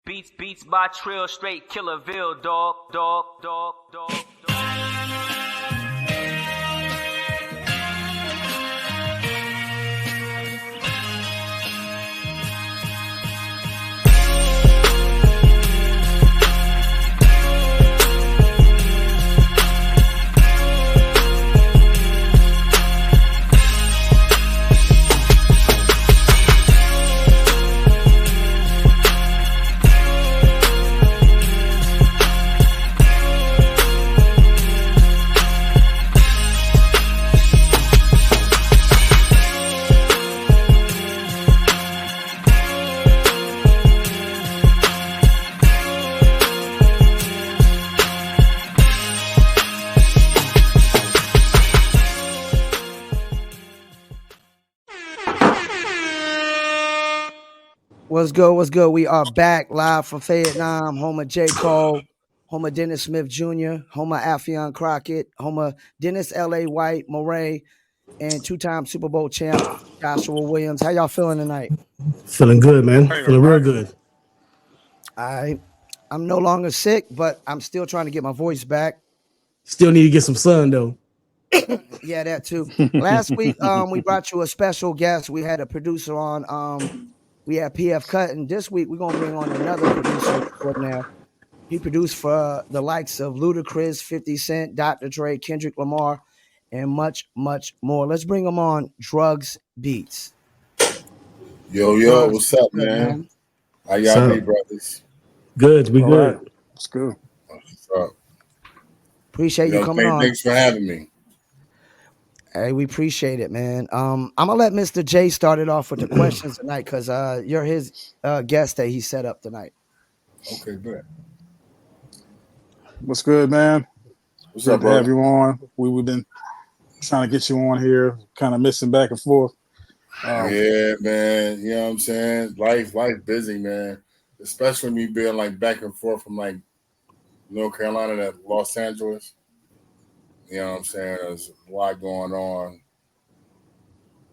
Beats by Trill, straight Killerville, dog. What's good? We are back live from Fayettenam, home of J. Cole, home of Dennis Smith Jr., home of Affion Crockett, home of Dennis L.A. White, Moray, and two-time Super Bowl champ Joshua Williams. How y'all feeling tonight? Feeling good, man. Feeling real good. I'm no longer sick, but I'm still trying to get my voice back. Still need to get some sun, though. Yeah, that too. Last week, we brought you a special guest. We had a producer on. We had PF Cut, and this week we're gonna bring on another producer extraordinaire. He produced for the likes of Ludacris, 50 Cent, Dr. Dre, Kendrick Lamar, and much, much more. Let's bring him on. D.R.U.G.S Beats. Yo, what's up, man? How y'all be, brothers? Good, we good. Right. It's good. What's up? Appreciate you coming on. Thanks for having me. Hey, we appreciate it, man. I'm gonna let Mr. J start it off with the questions tonight because you're his guest that he set up tonight. Okay, good. What's good, man? What's Good up, to bro? have you on. We've been trying to get you on here, kind of missing back and forth. Yeah, man. You know what I'm saying? Life busy, man. Especially me being like back and forth from like North Carolina to Los Angeles. You know what I'm saying? There's a lot going on.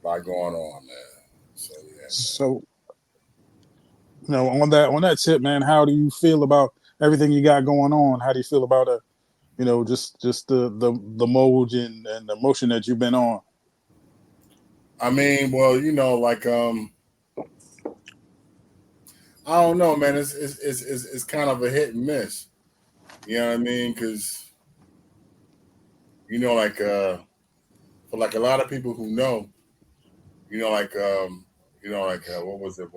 Man. So yeah. So, on that tip, man, how do you feel about everything you got going on? How do you feel about just the mode and the motion that you've been on? I mean, well, I don't know, man. It's kind of a hit and miss. You know what I mean? Because for like a lot of people who know, what was it?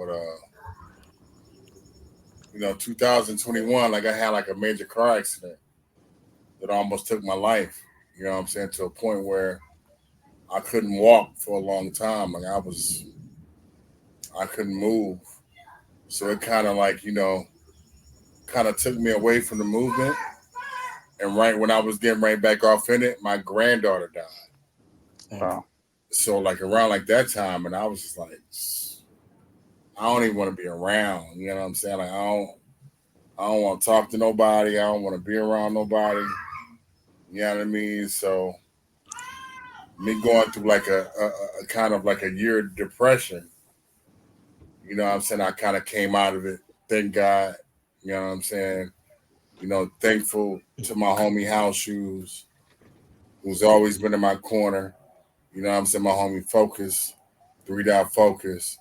2021, like I had like a major car accident that almost took my life. You know what I'm saying? To a point where I couldn't walk for a long time. Like I couldn't move. So it kind of like, kind of took me away from the movement. And right when I was getting right back off in it, my granddaughter died. Wow. So like around like that time, and I was just like, I don't even want to be around. You know what I'm saying? Like I don't want to talk to nobody. I don't want to be around nobody. You know what I mean? So me going through like a kind of like a year of depression. You know what I'm saying? I kind of came out of it. Thank God. You know what I'm saying? Thankful to my homie House Shoes, who's always been in my corner. You know what I'm saying? My homie Focus, 3-Dot Focus.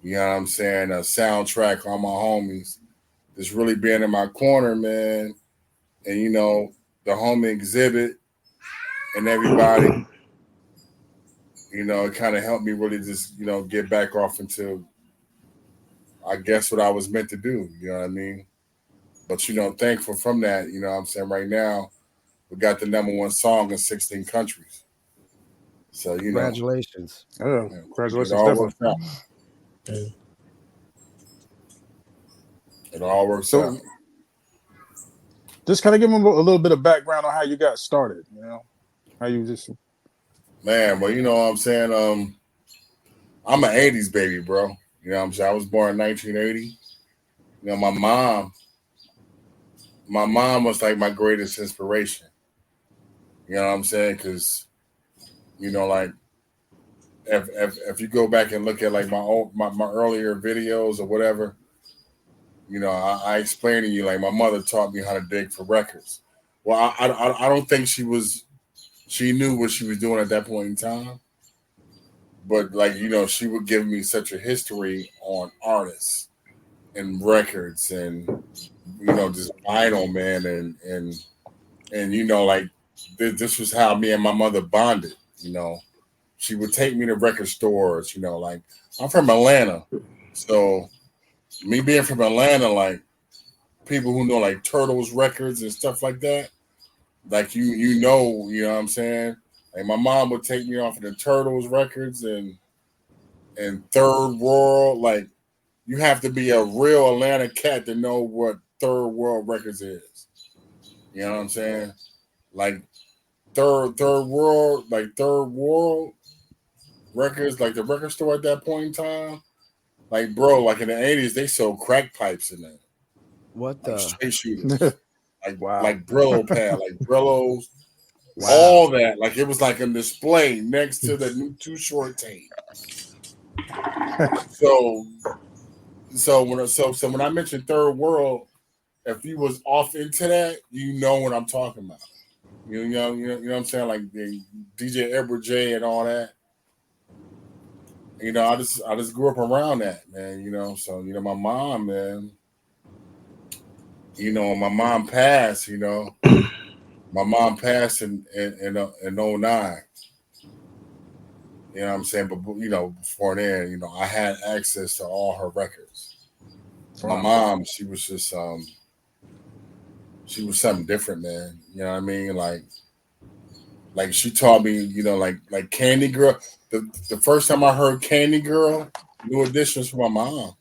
You know what I'm saying? A soundtrack on my homies. Just really being in my corner, man. And, the homie Exhibit and everybody, it kind of helped me really just, get back off into, I guess, what I was meant to do. You know what I mean? But, thankful from that, you know what I'm saying? Right now, we got the #1 song in 16 countries. So, Congratulations. Yeah, congratulations. It all works out. It all works out. Just kind of give them a little bit of background on how you got started, how you just... Man, well, you know what I'm saying? I'm an 80s baby, bro. You know what I'm saying? I was born in 1980. My mom was like my greatest inspiration. You know what I'm saying? Because, like, if you go back and look at like my earlier videos or whatever, You know, I explained to you like my mother taught me how to dig for records. Well, I don't think she knew what she was doing at that point in time, but like you know, she would give me such a history on artists and records and you know just vinyl man and you know like this was how me and my mother bonded. You know, she would take me to record stores. You know, like I'm from Atlanta, so me being from Atlanta, like people who know like Turtles records and stuff like that, like you know what I'm saying. Like my mom would take me off of the Turtles records and Third World. Like you have to be a real Atlanta cat to know what Third World Records is. You know what I'm saying? Like third world records, like the record store at that point in time. Like bro, like in the 80s, they sold crack pipes in there. What Like the? straight shooters. Like Wow. like Brillo pad, like Brillos, Wow. all that. Like it was like a display next to the new Too Short tape. So when I mentioned Third World, if you was off into that, you know what I'm talking about. You know what I'm saying? Like the DJ Edward J and all that. You know, I just grew up around that, man. You know, so you know my mom, man. You know, my mom passed. You know, my mom passed in 09. You know what I'm saying? But you know, before then, you know, I had access to all her records. My mom, she was just she was something different, man. You know what I mean? Like she taught me, you know, like Candy Girl. The first time I heard Candy Girl, New Edition was from my mom.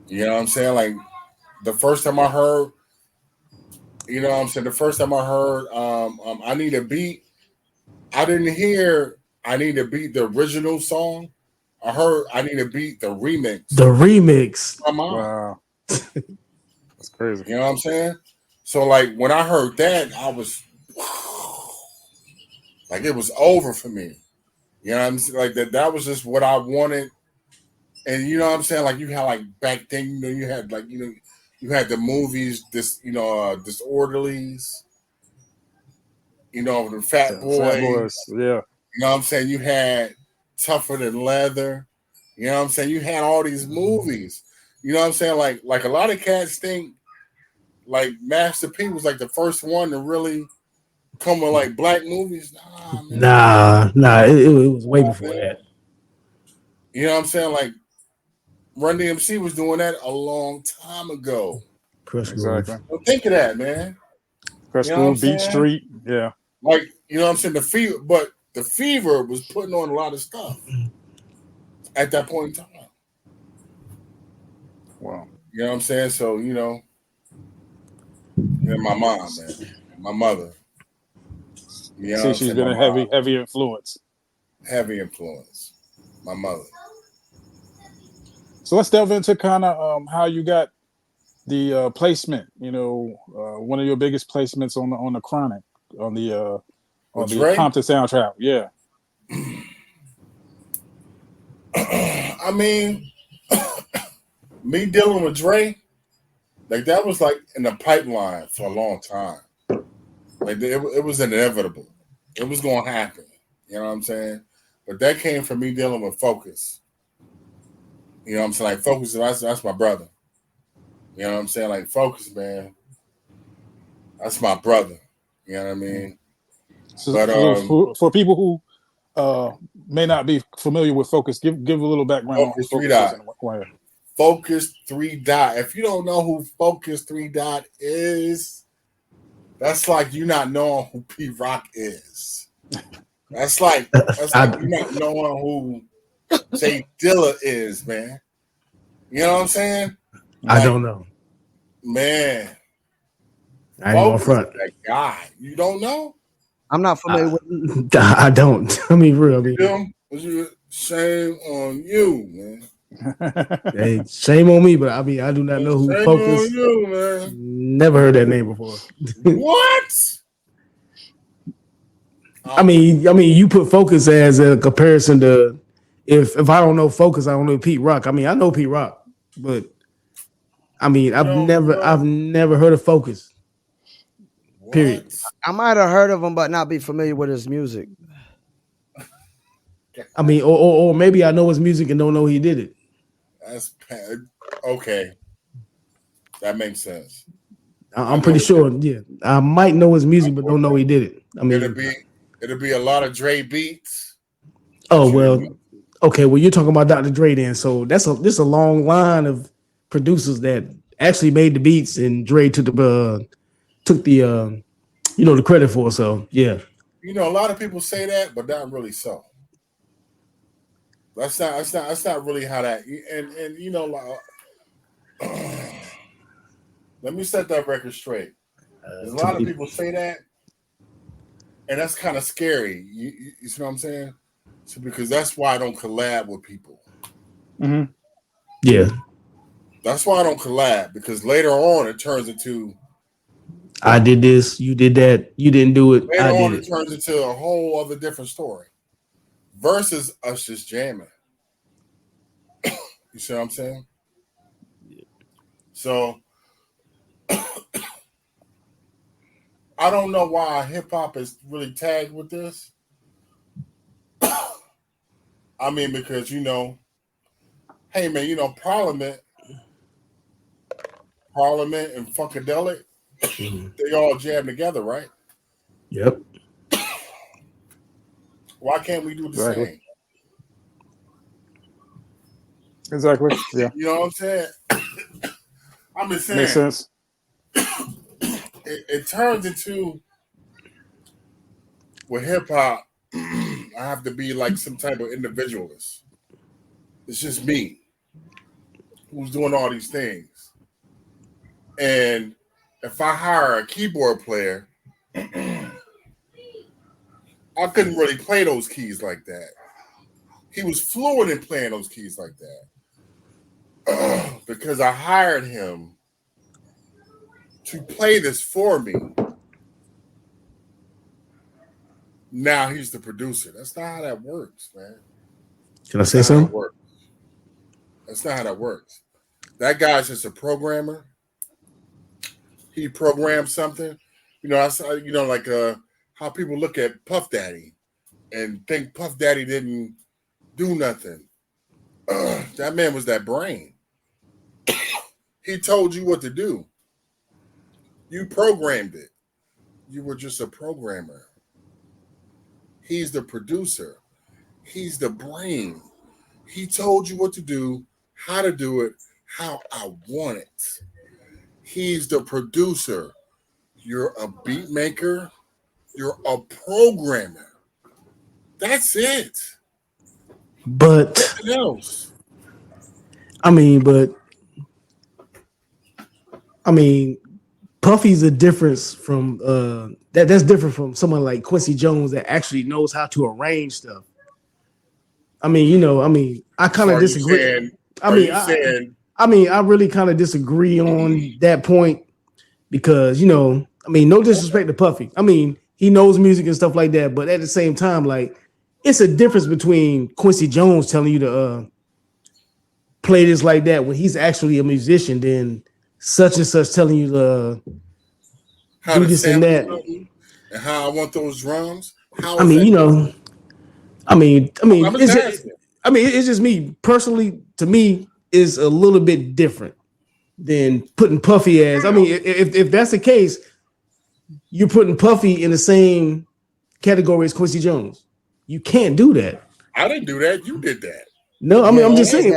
You know what I'm saying? Like the first time I heard, you know what I'm saying? The first time I heard I Need a Beat, I didn't hear I Need a Beat, the original song. I heard I Need a Beat, the remix. The remix. My mom. Wow. That's crazy. You know what I'm saying? So like when I heard that, I was like it was over for me. You know what I'm saying? Like that was just what I wanted. And you know what I'm saying? Like you had like back then, you know, you had like, you know, you had the movies, Disorderlies, you know, the Fat Boys. Fat Boys, yeah. You know what I'm saying? You had Tougher Than Leather. You know what I'm saying? You had all these movies. You know what I'm saying? Like a lot of cats think like Master P was like the first one to really come with like black movies. Nah, man. Nah. It was way before that. You know what I'm saying? Like Run DMC was doing that a long time ago. Exactly. Well, think of that, man. Press You know School, Beat Street, yeah. Like, you know what I'm saying? The Fever was putting on a lot of stuff at that point in time. Wow. You know what I'm saying? So, you know, my mom, man, my mother. You know See, she's been a heavy influence. Heavy influence. My mother. So let's delve into kind of how you got the placement. You know, one of your biggest placements on the Chronic, on the Compton soundtrack. Yeah. I mean, me dealing with Dre, like that was like in the pipeline for a long time. Like it was inevitable. It was going to happen. You know what I'm saying? But that came from me dealing with Focus. You know what I'm saying? Like Focus, that's my brother. You know what I'm saying? Like Focus, man. That's my brother. You know what I mean? So, but for people who may not be familiar with Focus, give a little background on who Focus is and why. Focus 3 Dot. If you don't know who Focus 3 Dot is, that's like you not knowing who P Rock is. That's like you not knowing who Jay Dilla is, man. You know what I'm saying? Like, I don't know. Man. I ain't gonna front. That guy. You don't know? I'm not familiar with I don't. I mean, really. Shame on you, man. Hey, shame on me, but I mean, I do not know who Focus. On you, man. Never heard that name before. What? I mean, you put Focus as a comparison to if I don't know Focus, I don't know Pete Rock. I mean, I know Pete Rock. but I mean, I've No, never heard of Focus. what? Period. I might have heard of him, but not be familiar with his music. I mean, or maybe I know his music and don't know he did it. That's okay. That makes sense. I'm pretty sure. Yeah, I might know his music, but don't know he did it. I mean, it'll be a lot of Dre beats. Oh well, okay. Well, you're talking about Dr. Dre then, so this a long line of producers that actually made the beats, and Dre took the the credit for. So yeah, a lot of people say that, but not really so. That's not really how that. And let me set that record straight. There's a lot of people say that, and that's kind of scary. You see what I'm saying? So because that's why I don't collab with people. Mm-hmm. Yeah, that's why I don't collab, because later on it turns into I did this, you did that, you didn't do it. Later I did on it. It turns into a whole other different story versus us just jamming. You see what I'm saying? So I don't know why hip hop is really tagged with this. I mean, because hey man, Parliament and Funkadelic, they all jam together, right? Yep. Why can't we do the same? Exactly. Yeah. You know what I'm saying? I'm just saying. Makes sense. It turns into, with hip hop, I have to be like some type of individualist. It's just me who's doing all these things. And if I hire a keyboard player, I couldn't really play those keys like that. He was fluent in playing those keys like that. Because I hired him to play this for me. Now he's the producer. That's not how that works, man. Can I say something? That's not how that works. That guy's just a programmer. He programmed something. Like how people look at Puff Daddy and think Puff Daddy didn't do nothing. That man was that brain. He told you what to do. You programmed it. You were just a programmer. He's the producer. He's the brain. He told you what to do, how to do it, how I want it. He's the producer. You're a beat maker. You're a programmer. That's it. But nothing else. Puffy's a difference from that's different from someone like Quincy Jones that actually knows how to arrange stuff. I kind of disagree. I really kind of disagree on that point because no disrespect to Puffy. He knows music and stuff like that, but at the same time, like it's a difference between Quincy Jones telling you to play this like that when he's actually a musician than such and such telling you to do this and that. And how I want those drums. It's just me personally. To me, is a little bit different than putting Puffy as. If that's the case, you're putting Puffy in the same category as Quincy Jones. You can't do that. I didn't do that. You did that. No, I'm just saying.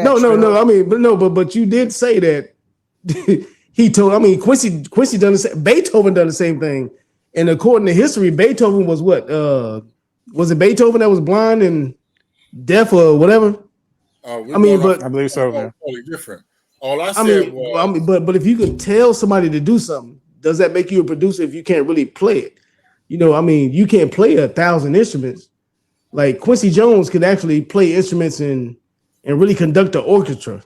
No. But you did say that. He told. Quincy done the same. Beethoven done the same thing. And according to history, Beethoven was what? Was it Beethoven that was blind and deaf or whatever? I believe so. Totally different. All I said was, but if you could tell somebody to do something, does that make you a producer if you can't really play it? You can't play 1,000 instruments. Like Quincy Jones could actually play instruments and really conduct the orchestra.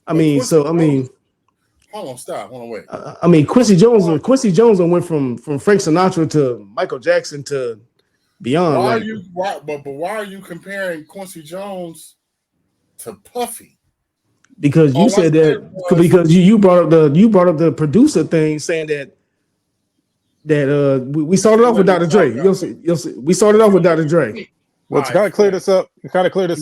Hold on, stop. Hold on, wait. Quincy Jones went from Frank Sinatra to Michael Jackson to beyond. Why are you comparing Quincy Jones to Puffy? because you said that because you brought up the producer thing, saying that we started off with Dr. Dre. You'll see, we started off with Dr. Dre. Well, to kind of clear this up,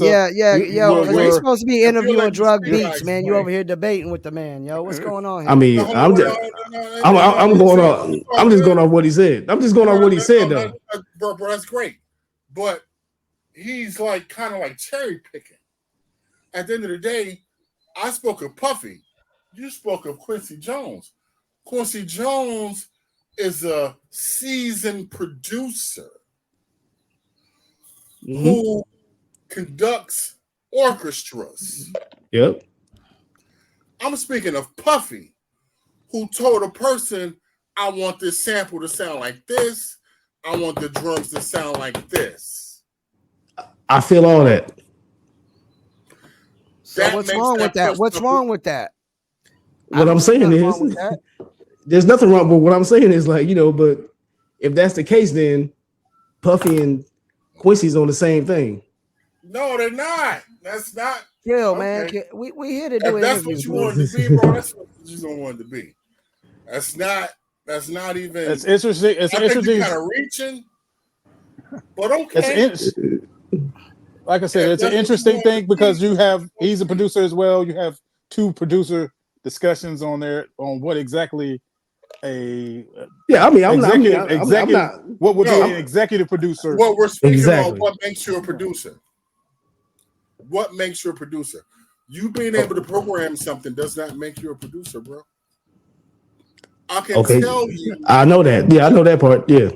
Yeah, yo, we supposed to be interviewing Drug Beats, man. You over here here debating with the man, yo. What's going on here? I mean, I'm just going off what he said. I'm just going off what he said, though. Bro, that's great, but he's like kind of like cherry picking. At the end of the day, I spoke of Puffy. You spoke of Quincy Jones. Quincy Jones is a seasoned producer who conducts orchestras. Yep. I'm speaking of Puffy, who told a person, I want this sample to sound like this. I want the drums to sound like this. I feel all that. So what's wrong with that? What's wrong with that? What I'm saying is, there's nothing wrong. But what I'm saying is, like, you know, but if that's the case, then Puffy and Quincy's on the same thing. No, they're not. That's not. Chill, man. We here to do it. That's what you wanted to be, bro. That's what you don't want to be. That's not even. It's interesting. It's interesting. Kind of reaching, but okay. Like I said, it's an interesting thing because he's a producer as well. You have two producer discussions on there on what exactly I'm not. What would be an executive producer? What we're speaking on, what makes you a producer? What makes you a producer? You being able to program something does not make you a producer, bro. I can tell you. I know that. Yeah, I know that part. Yeah.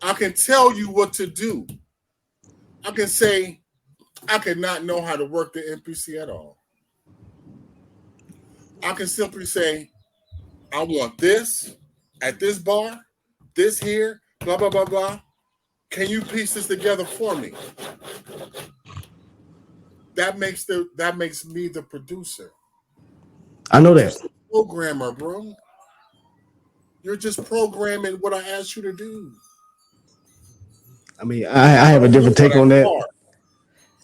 I can tell you what to do. I can say I cannot know how to work the MPC at all. I can simply say, I want this at this bar, this here, blah, blah, blah, blah. Can you piece this together for me? That makes me the producer. I know that. Programmer, bro. You're just programming what I asked you to do. I mean, I have a different take on that.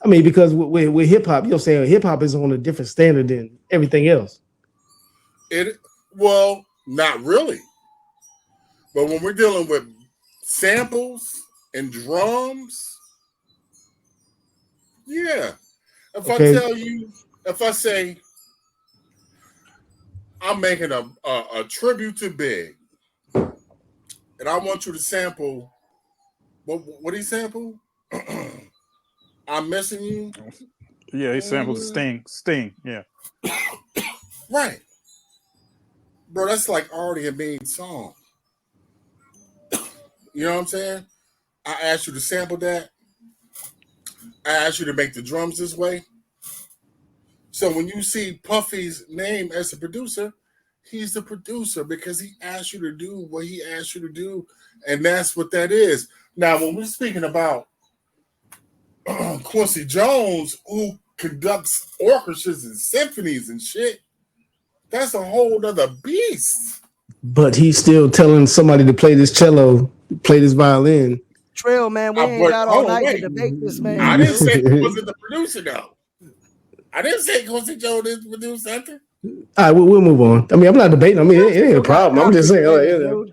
I mean, because with hip hop, you're saying hip hop is on a different standard than everything else. Well, not really. But when we're dealing with samples and drums, yeah. If I say I'm making a tribute to Big, and I want you to sample, what do you sample? I'm Missing You. Yeah, he sampled Sting. Yeah. Right. Bro, that's like already a main song. You know what I'm saying? I asked you to sample that. I asked you to make the drums this way. So when you see Puffy's name as a producer, he's the producer because he asked you to do what he asked you to do. And that's what that is. Now, when we're speaking about Quincy Jones, who conducts orchestras and symphonies and shit, that's a whole nother beast. But he's still telling somebody to play this cello, play this violin. Trill, man, we ain't got all night to debate this, man. I didn't say he wasn't the producer, though. I didn't say Quincy Jones didn't produce something. All right, we'll move on. I mean, I'm not debating. I mean, it ain't a problem. I'm just saying.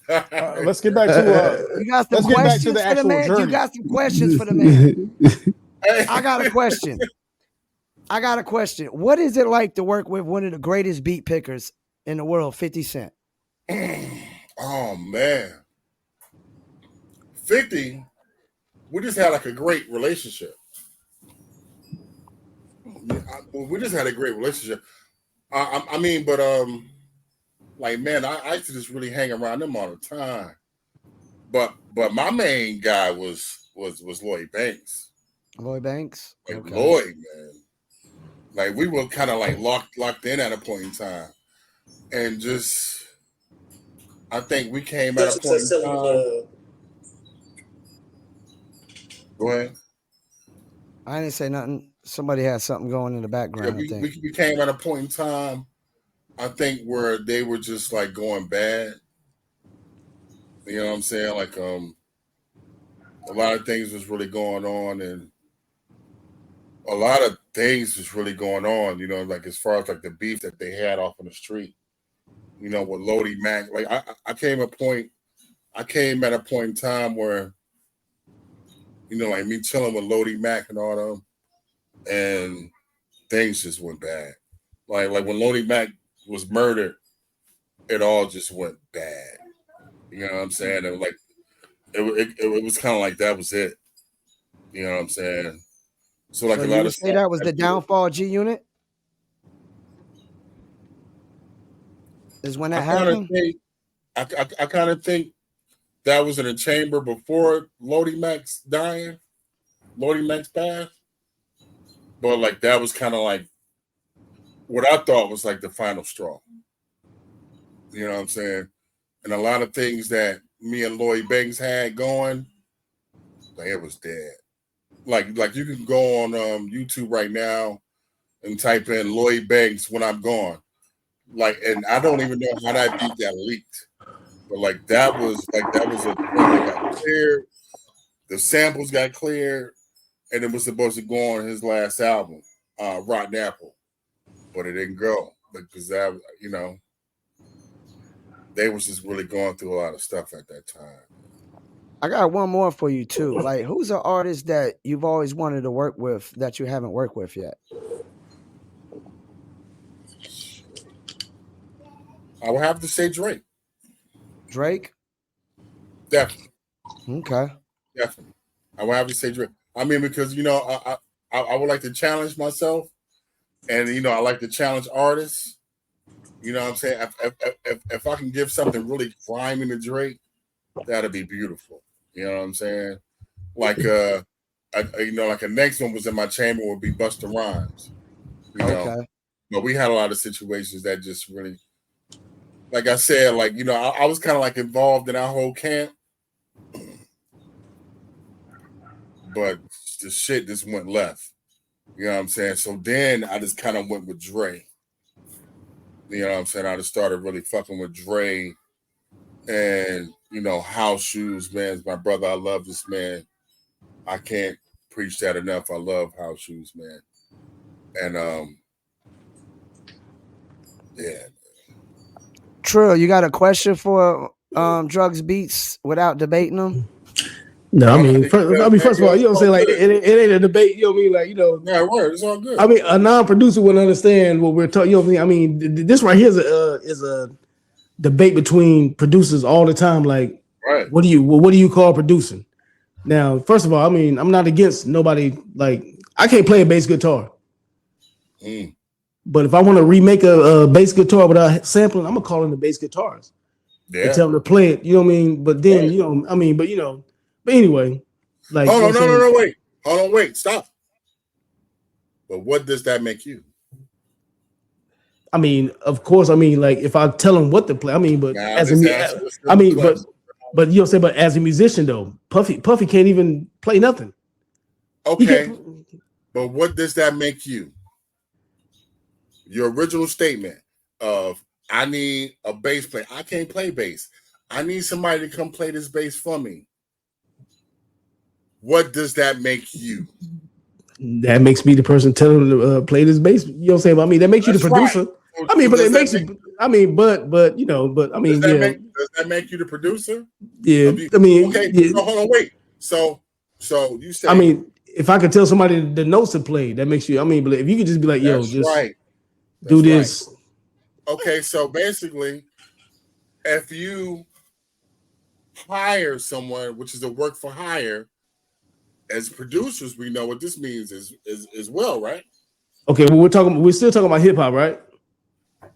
Let's get back to you got some questions for the man. You got some questions for the man. I got a question. What is it like to work with one of the greatest beat pickers in the world, 50 Cent? Oh man, 50. We just had like a great relationship. We just had a great relationship. I mean, like, man, I used to just really hang around them all the time. But my main guy was Lloyd Banks. Lloyd Banks? Like, okay. Lloyd, man. Like, we were kind of like locked in at a point in time. And just, I think we came at a point in time. Go ahead. I didn't say nothing. Somebody had something going in the background. Yeah, we came at a point in time, I think, where they were just like going bad. You know what I'm saying? Like, a lot of things was really going on, and a lot of things was really going on, like as far as like the beef that they had off on the street, with Lodi Mac. Like I came at a point in time where, like me chilling with Lodi Mac and all them, and things just went bad. Like when Lodi Mac was murdered, it all just went bad. You know what I'm saying? It was like it was kind of like that was it. You know what I'm saying? So like a lot of say that was the downfall of G Unit? Is when that happened? I kind of think that was in a chamber before Lodi Mac's dying, Lodi Mac's path. But like that was kind of like what I thought was like the final straw. You know what I'm saying? And a lot of things that me and Lloyd Banks had going, like it was dead. Like you can go on YouTube right now and type in Lloyd Banks when I'm gone. Like, and I don't even know how that beat got leaked. But like that was a thing that got cleared. The samples got cleared, and it was supposed to go on his last album, Rotten Apple. But it didn't go because that, they was just really going through a lot of stuff at that time. I got one more for you too. Like, who's an artist that you've always wanted to work with that you haven't worked with yet? I would have to say Drake. Drake? Definitely. Okay. Definitely. I would have to say Drake. I mean, because I would like to challenge myself, and I like to challenge artists. You know what I'm saying? If I can give something really grimy to Drake, that'd be beautiful. You know what I'm saying? Like like a next one was in my chamber would be Busta Rhymes. Okay. But we had a lot of situations that just really, like I said, like I was kind of like involved in our whole camp, but the shit just went left. You know what I'm saying? So then I just kind of went with Dre. You know what I'm saying? I just started really fucking with Dre and, House Shoes, man, is my brother. I love this man. I can't preach that enough. I love House Shoes, man. And, yeah. Trill, you got a question for Drugs Beats without debating them? No, I mean, first of all, you know what I'm saying? Like, it ain't a debate. You know what I mean? Like, Yeah, word. It's all good. I mean, a non-producer would understand what we're talking. You know what I mean? This right here is a debate between producers all the time. Like, right. What do you call producing? Now, first of all, I mean, I'm not against nobody. Like, I can't play a bass guitar. But if I want to remake a bass guitar without sampling, I'm gonna call in the bass guitarist. Yeah. And tell them to play it. You know what I mean? But then, but anyway, like, hold on, wait, stop. But what does that make you? I mean, of course, I mean, like, if I tell them what to play, I mean, but but you know what I'm saying, but as a musician though, Puffy can't even play nothing. Okay, but what does that make you? Your original statement of I need a bass player. I can't play bass. I need somebody to come play this bass for me. What does that make you? That makes me the person telling them to play this bass. You know what I'm saying? I mean, that makes you the producer. Right. I mean, but it makes you. I mean, but I mean, does that make you the producer? Yeah. I mean, okay. Yeah. So hold on, wait. So you say? I mean, if I could tell somebody the notes to play, that makes you. I mean, but if you could just be like, yo, just do this. Right. Okay, so basically, if you hire someone, which is a work for hire, as producers, we know what this means is well, right? Okay, well, we're still talking about hip hop, right?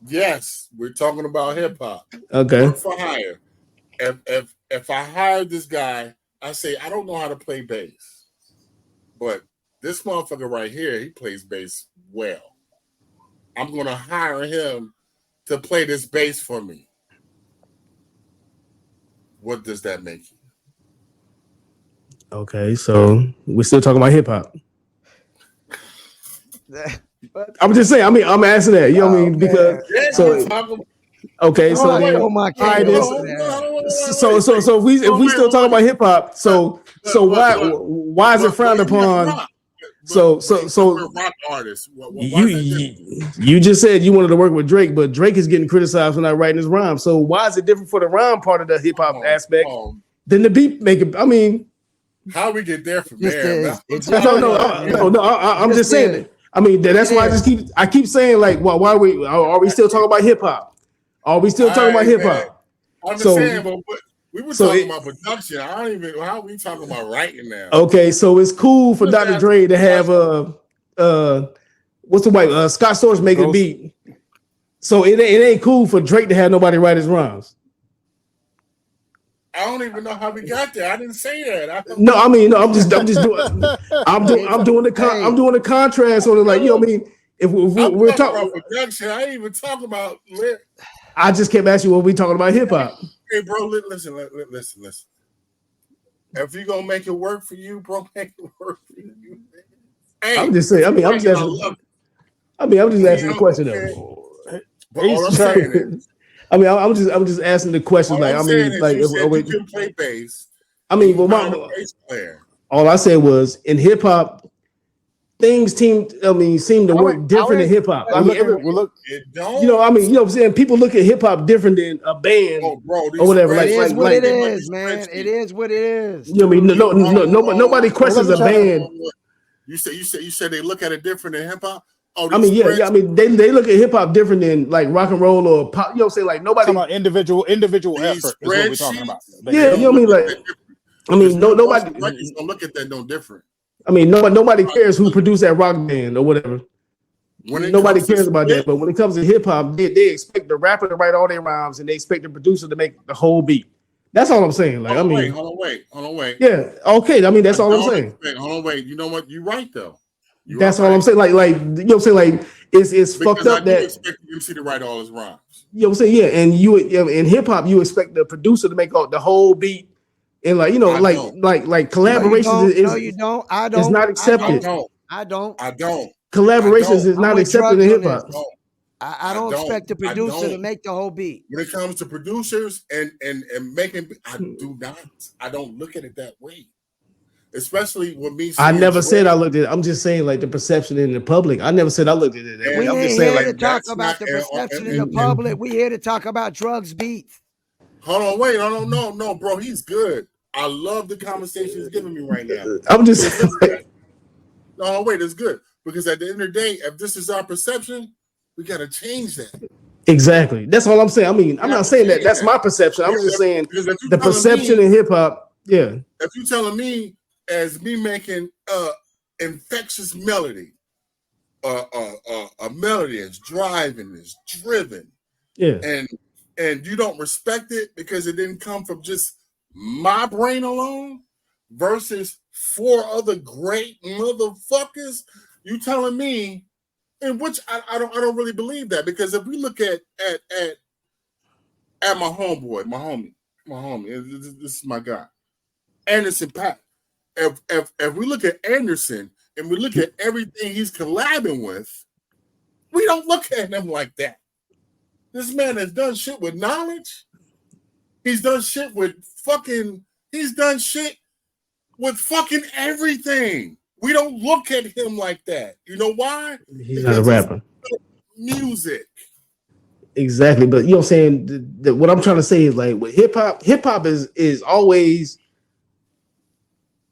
Yes, we're talking about hip hop. Okay. Work for hire. If I hire this guy, I say I don't know how to play bass, but this motherfucker right here, he plays bass well. I'm gonna hire him to play this bass for me. What does that make you? Okay, so we're still talking about hip hop. I'm just saying. I mean, I'm asking that. You know what I mean? Because okay, so then so if we still talking about hip hop, so why is it frowned upon? So rock artists. You just said you wanted to work with Drake, but Drake is getting criticized for not writing his rhymes. So why is it different for the rhyme part of the hip hop aspect than the beat making? I mean, how we get there from there? No. I'm just saying it. I mean, that's why I keep saying like, why are we still talking about hip hop? Are we still talking about hip hop? I'm just saying, but we were talking about production. I don't even. How are we talking about writing now? Okay, so it's cool for Dr. Dre to have what's the white Scott Storch make a beat. So it ain't cool for Drake to have nobody write his rhymes. I don't even know how we got there. I didn't say that. I'm just doing the contrast on it. Like, you know what I mean? If we're talking about production, I ain't even talking about lyrics. I just kept asking what we talking about hip hop. Hey, bro, listen. If you gonna make it work for you, bro, make it work for you. Hey, I'm just saying. I'm just asking the question though. I'm just asking the question. You can play bass. I mean, well, bass player. All I said was in hip hop, things seem to work different in hip hop. I mean, it don't. You know what I'm saying? People look at hip hop different than a band or whatever. It is what it is, man. It is what it is. You know what I mean? Nobody questions a band. You said they look at it different than hip hop. Oh, I mean, I mean, they look at hip hop different than like rock and roll or pop. You know what I'm saying? Like nobody. Talking about individual effort is what we're talking about. Yeah, you know what I mean? Like, I mean, nobody don't look at that no different. I mean, nobody cares who produced that rock band or whatever. Nobody cares about that. But when it comes to hip hop, they expect the rapper to write all their rhymes and they expect the producer to make the whole beat. That's all I'm saying. Like, hold on, wait. Yeah, okay. I mean, that's all I'm saying. Hold on, wait. You know what? You're right though. That's all I'm saying. Like, you know what I'm saying? Like, it's fucked up that expect the MC to write all his rhymes. You know what I'm saying? Yeah, and in hip hop, you expect the producer to make all the whole beat. And like, you know, like collaborations you don't. I don't. It's not accepted. I don't. Collaborations is not accepted in hip hop. I don't expect the producer to make the whole beat. When it comes to producers and making, I do not. I don't look at it that way. Especially with me. I never said I looked at it. I'm just saying like the perception in the public. I never said I looked at it that way. I'm just saying like to talk about the perception in the public. We here to talk about drugs beats. Hold on, wait. No, bro. He's good. I love the conversation he's giving me right now. I'm just no, wait, it's good. Because at the end of the day, if this is our perception, we got to change that. Exactly. That's all I'm saying. I mean, I'm not saying that that's my perception. I'm just saying the perception in hip hop. Yeah. If you're telling me as me making infectious melody, a melody is driving, is driven. Yeah. And you don't respect it because it didn't come from just my brain alone versus 4 other great motherfuckers, you telling me, in which I don't really believe that, because if we look at my homeboy, my homie, this is my guy, Anderson .Paak. If we look at Anderson and we look at everything he's collabing with, we don't look at him like that. This man has done shit with knowledge. He's done shit with fucking everything. We don't look at him like that. You know why? He's not a rapper. Music. Exactly. But you know what I'm saying? What I'm trying to say is like with hip hop is always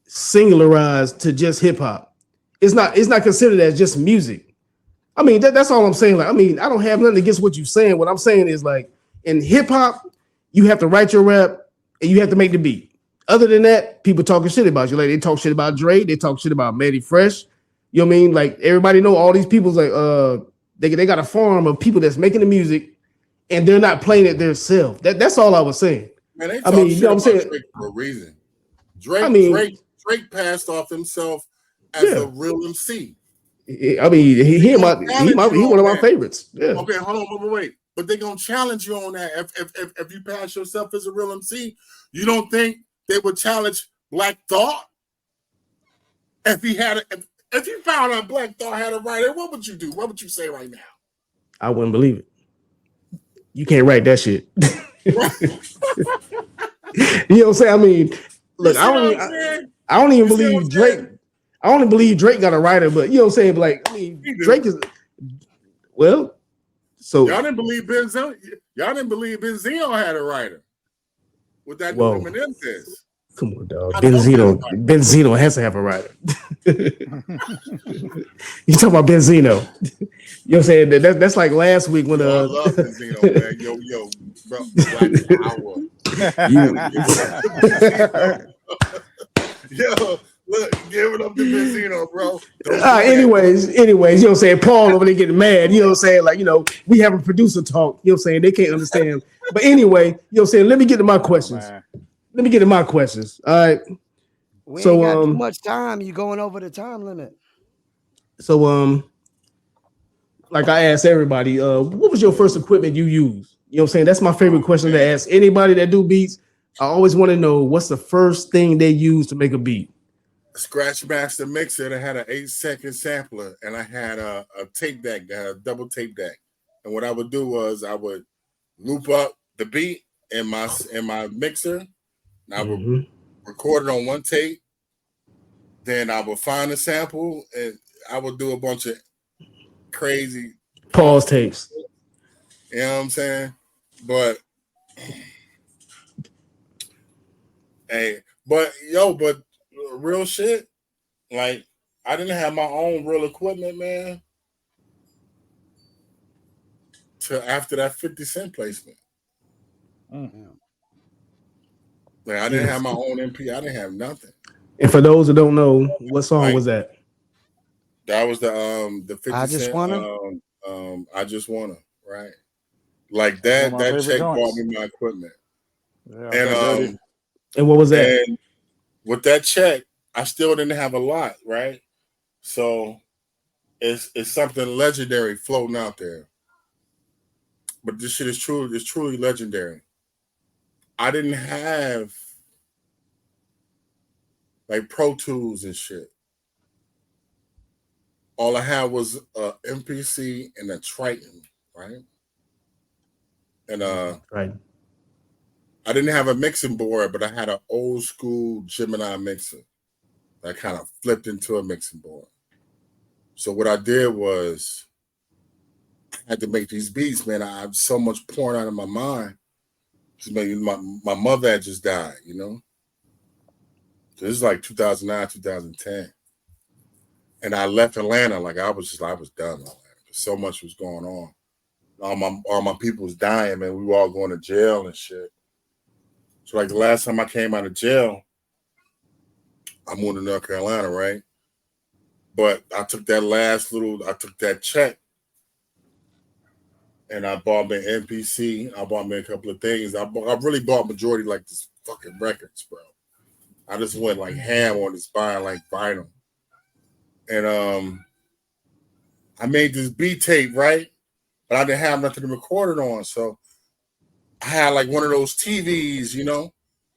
singularized to just hip hop. It's not considered as just music. I mean, that's all I'm saying. Like, I mean, I don't have nothing against what you're saying. What I'm saying is like in hip hop, you have to write your rap and you have to make the beat. Other than that, people talking shit about you. Like they talk shit about Dre, they talk shit about Matty Fresh. You know what I mean? Like everybody know all these people's like they got a farm of people that's making the music and they're not playing it themselves. That's all I was saying. Man, they talk shit you know what I'm saying? Drake for a reason. Drake passed off himself as a real MC. I mean, he one of my favorites. Yeah. Okay, hold on, wait. But they're gonna challenge you on that. If you pass yourself as a real MC, you don't think they would challenge Black Thought? If you found out Black Thought had a writer, what would you do? What would you say right now? I wouldn't believe it. You can't write that shit. You know what I'm saying? I mean, look, I don't even believe Drake. I only believe Drake got a writer, but you know what I'm saying? Like, I mean, Drake is well. So y'all didn't believe Benzino. Y'all didn't believe Benzino had a writer with that new Eminem diss. Come on, dog. Benzino has to have a writer. You talking about Benzino? You know what I'm saying? That's like last week when I love Benzino, man. Yo, bro, Black Power. Yo, look, give it up to Benzino, bro. Anyways, you know what I'm saying? Paul over there getting mad. You know what I'm saying? Like, you know, we have a producer talk. You know what I'm saying? They can't understand. But anyway, you know what I'm saying? Let me get to my questions. All right. We ain't got too much time. You going over the time limit. So like I asked everybody, what was your first equipment you used? You know what I'm saying? That's my favorite question to ask anybody that do beats. I always want to know what's the first thing they use to make a beat. A Scratch Master mixer that had an 8-second sampler, and I had a tape deck, that had a double tape deck. And what I would do was I would loop up the beat in my mixer, and I would record it on one tape. Then I would find a sample, and I would do a bunch of crazy pause tapes. You know what I'm saying? But hey, but real shit, like I didn't have my own real equipment, man, till after that 50 Cent placement. Like I didn't have my own MP. I didn't have nothing. And for those who don't know, what song was that? That was the 50 I Just Cent Wanna? I Just Wanna, right? Like that check bought me my equipment. Yeah, and what was that? And with that check, I still didn't have a lot, right? So it's something legendary floating out there. But this shit is truly legendary. I didn't have like Pro Tools and shit. All I had was a MPC and a Triton, right? And right. I didn't have a mixing board, but I had an old school Gemini mixer that kind of flipped into a mixing board. So what I did was I had to make these beats, man. I had so much pouring out of my mind. My mother had just died, you know? So this is like 2009, 2010. And I left Atlanta like I was done with Atlanta. So much was going on. All my people was dying, man. We were all going to jail and shit. So like the last time I came out of jail, I moved to North Carolina, right? But I took that check and I bought me an MPC. I bought me a couple of things. I really bought majority like this fucking records, bro. I just went like ham on this buying like vinyl. And I made this beat tape, right? But I didn't have nothing to record it on. So I had like one of those TVs, you know,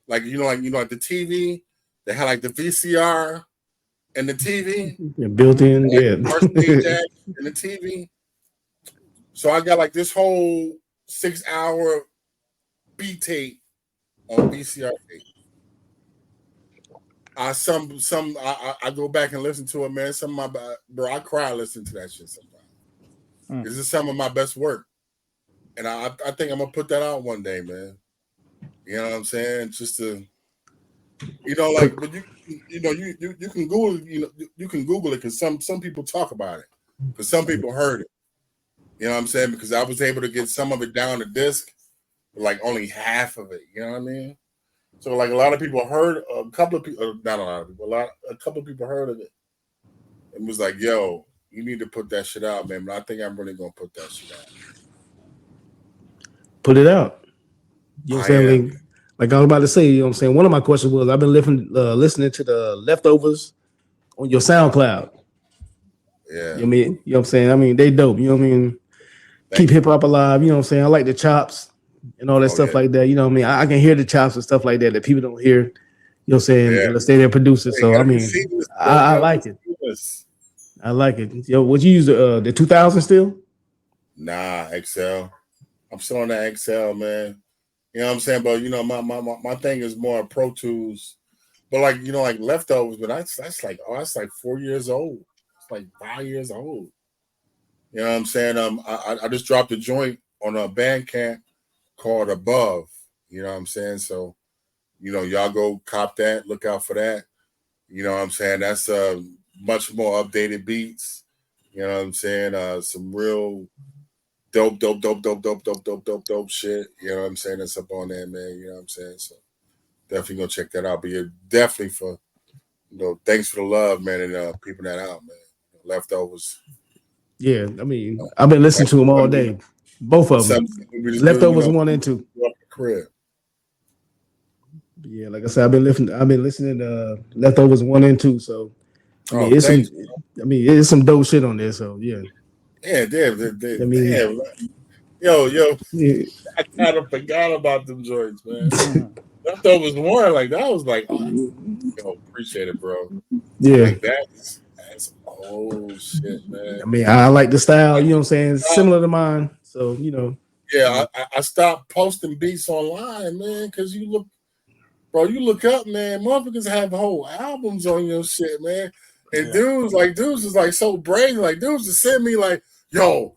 like the TV that had like the VCR and the TV. Built in, like yeah. RCA jack and the TV. So I got like this whole 6-hour beat tape on VCR tape. I go back and listen to it, man. Some of my bro, I cry listening to that shit sometimes. This is some of my best work. And I think I'm gonna put that out one day, man. You know what I'm saying? Just to, you know, like, but you can Google, you can Google it because some people talk about it, because some people heard it. You know what I'm saying? Because I was able to get some of it down to disc, but like only half of it. You know what I mean? So like a lot of people heard, a couple of people, not a lot of people, a couple of people heard of it, and was like, "Yo, you need to put that shit out, man." But I think I'm really gonna put that shit out. Put it out. You know what I'm saying? Like I was about to say, you know what I'm saying? One of my questions was I've been listening to the Leftovers on your SoundCloud. Yeah. You know what I'm saying? I mean, they dope. You know what I mean? Keep hip hop alive. You know what I'm saying? I like the chops and all that stuff like that. You know what I mean? I can hear the chops and stuff like that people don't hear. You know what I'm saying? Unless they're producers. So I mean, I like it. I like it. Yo, would you use the 2000 still? Nah, XL. I'm still on that XL, man. You know what I'm saying? But you know, my thing is more Pro Tools. But like like Leftovers, but that's like that's like 4 years old. It's like 5 years old. You know what I'm saying? I just dropped a joint on a Bandcamp called Above. You know what I'm saying? So, y'all go cop that. Look out for that. You know what I'm saying? That's much more updated beats. You know what I'm saying? Some real dope shit. You know what I'm saying? That's up on there, man. You know what I'm saying? So definitely go check that out. But you're definitely for thanks for the love, man, and peeping that out, man. Leftovers. Yeah, I mean, I've been listening to them all day. Both of them. Leftovers 1 and 2. Crib. Yeah, like I said, I've been listening to Leftovers 1 and 2. So I mean, it's some dope shit on there. So yeah. Yeah, damn. Yo, yeah. I kind of forgot about them joints, man. Leftovers 1, like that was like, appreciate it, bro. Yeah, like that's old shit, man. I mean, I like the style. You know what I'm saying? Similar to mine. So Yeah, I stopped posting beats online, man, because you look up, man, motherfuckers have whole albums on your shit, man. And dudes is like so brave, like dudes just send me like, yo,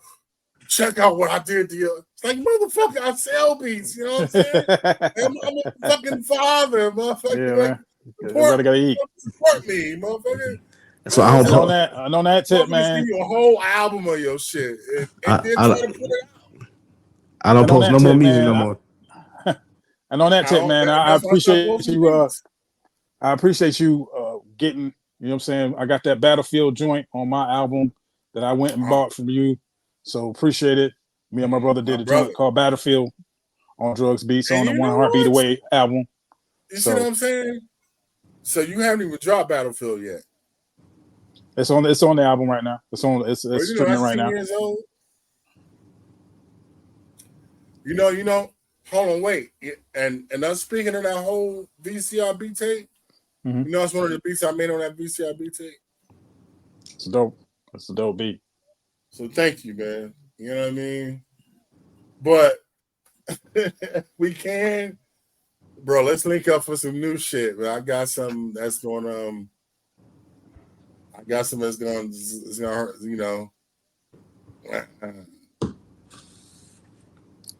check out what I did to you. It's like, motherfucker, I sell beats, you know what I'm saying? I'm a fucking father, motherfucker. Yeah, like, everybody gotta eat. Support me, motherfucker. So I don't on that tip, man. Give you a whole album of your shit, and then try to put it out. I don't post no more music no more. And on that tip, man, I appreciate you. I appreciate you getting. You know what I'm saying? I got that Battlefield joint on my album that I went and bought from you. So appreciate it. Me and my brother did a joint called Battlefield on Drugs Beats on the One Heartbeat Away album. You see what I'm saying? So you haven't even dropped Battlefield yet. It's on the album right now. It's streaming right now. Years old. You know. Hold on, wait. And I'm speaking of that whole VCRB tape. Mm-hmm. You know, it's one of the beats I made on that VCRB tape. It's dope. It's a dope beat. So thank you, man. You know what I mean? But we can, bro. Let's link up for some new shit. But I got something that's going. I got something that's going. It's gonna hurt.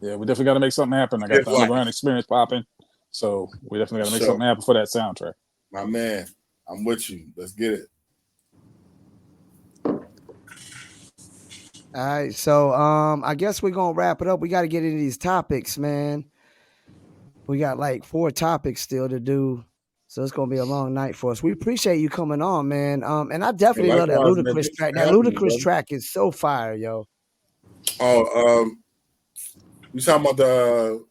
Yeah, we definitely got to make something happen. I got the underground experience popping, so we definitely got to make something happen for that soundtrack. My man, I'm with you. Let's get it. All right, so I guess we're gonna wrap it up. We got to get into these topics, man. We got like 4 topics still to do, so it's gonna be a long night for us. We appreciate you coming on, man. And I definitely love that Ludacris track. That Ludacris track is so fire, yo. Oh, you talking about the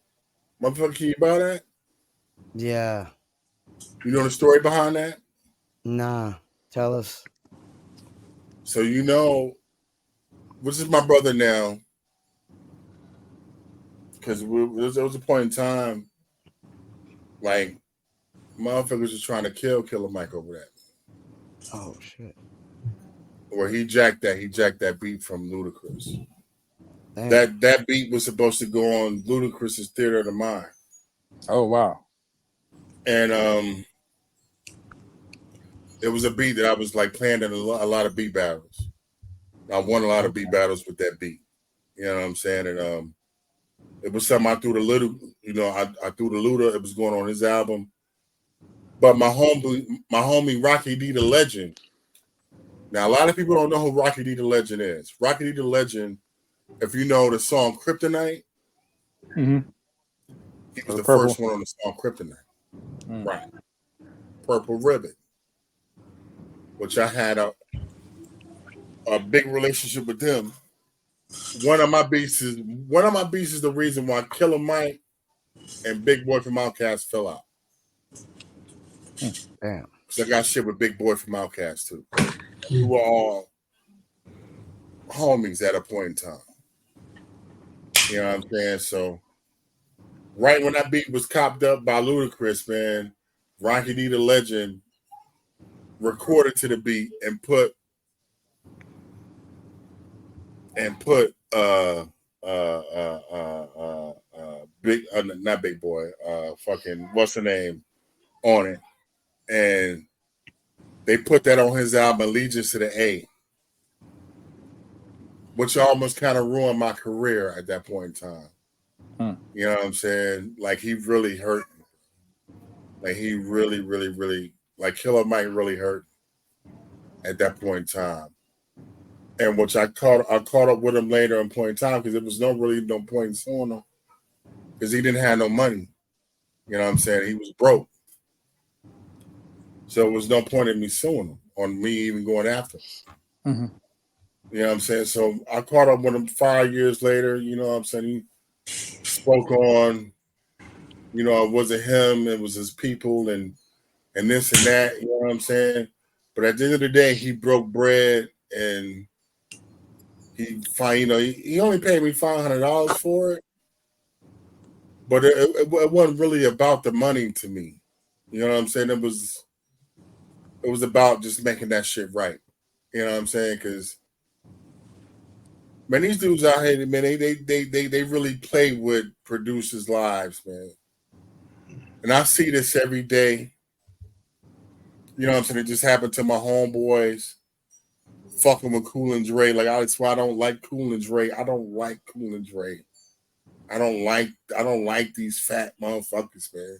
motherfucker? Can you buy that? Yeah. You know the story behind that? Nah, tell us. So which is my brother now, because there was a point in time, like motherfuckers was trying to kill Killer Mike over that. Oh shit! Where he jacked that beat from Ludacris. Damn. That beat was supposed to go on Ludacris's Theater of the Mind. Oh wow! And it was a beat that I was like playing in a lot of beat battles. I won a lot of beat battles with that beat. You know what I'm saying? And it was something I threw the little, I threw the Luda. It was going on his album. But my homie Rocky D the Legend. Now a lot of people don't know who Rocky D the Legend is. Rocky D the Legend, if you know the song Kryptonite, mm-hmm. He was the first one on the song Kryptonite. Right. Purple Ribbon. Which I had a big relationship with them. One of my beats is the reason why Killer Mike and Big Boy from Outkast fell out. Damn. Because I got shit with Big Boy from Outkast too. We were all homies at a point in time. You know what I'm saying? So right when that beat was copped up by Ludacris, man, Rocky D the Legend recorded to the beat and put not Big Boy, fucking what's the name on it, and they put that on his album Allegiance to the A, which almost kind of ruined my career at that point in time. You know what I'm saying? Like, he really hurt me. Like, he really, really, really, like, Killer Mike really hurt me at that point in time. And which I caught up with him later in point in time, because there was no point in suing him, because he didn't have no money. You know what I'm saying? He was broke. So there was no point in me suing him, on me even going after him. Mm-hmm. You know what I'm saying? So I caught up with him 5 years later. You know what I'm saying? He spoke on, you know, it wasn't him, it was his people and this and that. You know what I'm saying? But at the end of the day, he broke bread, and he only paid me $500 for it. But it wasn't really about the money to me. You know what I'm saying? It was about just making that shit right. You know what I'm saying? Because, man, these dudes out here, man, they really play with producers' lives, man. And I see this every day. You know what I'm saying? It just happened to my homeboys fucking with Cool and Dre. Like, that's why I don't like Cool and Dre. I don't like Cool and Dre. I don't like these fat motherfuckers, man.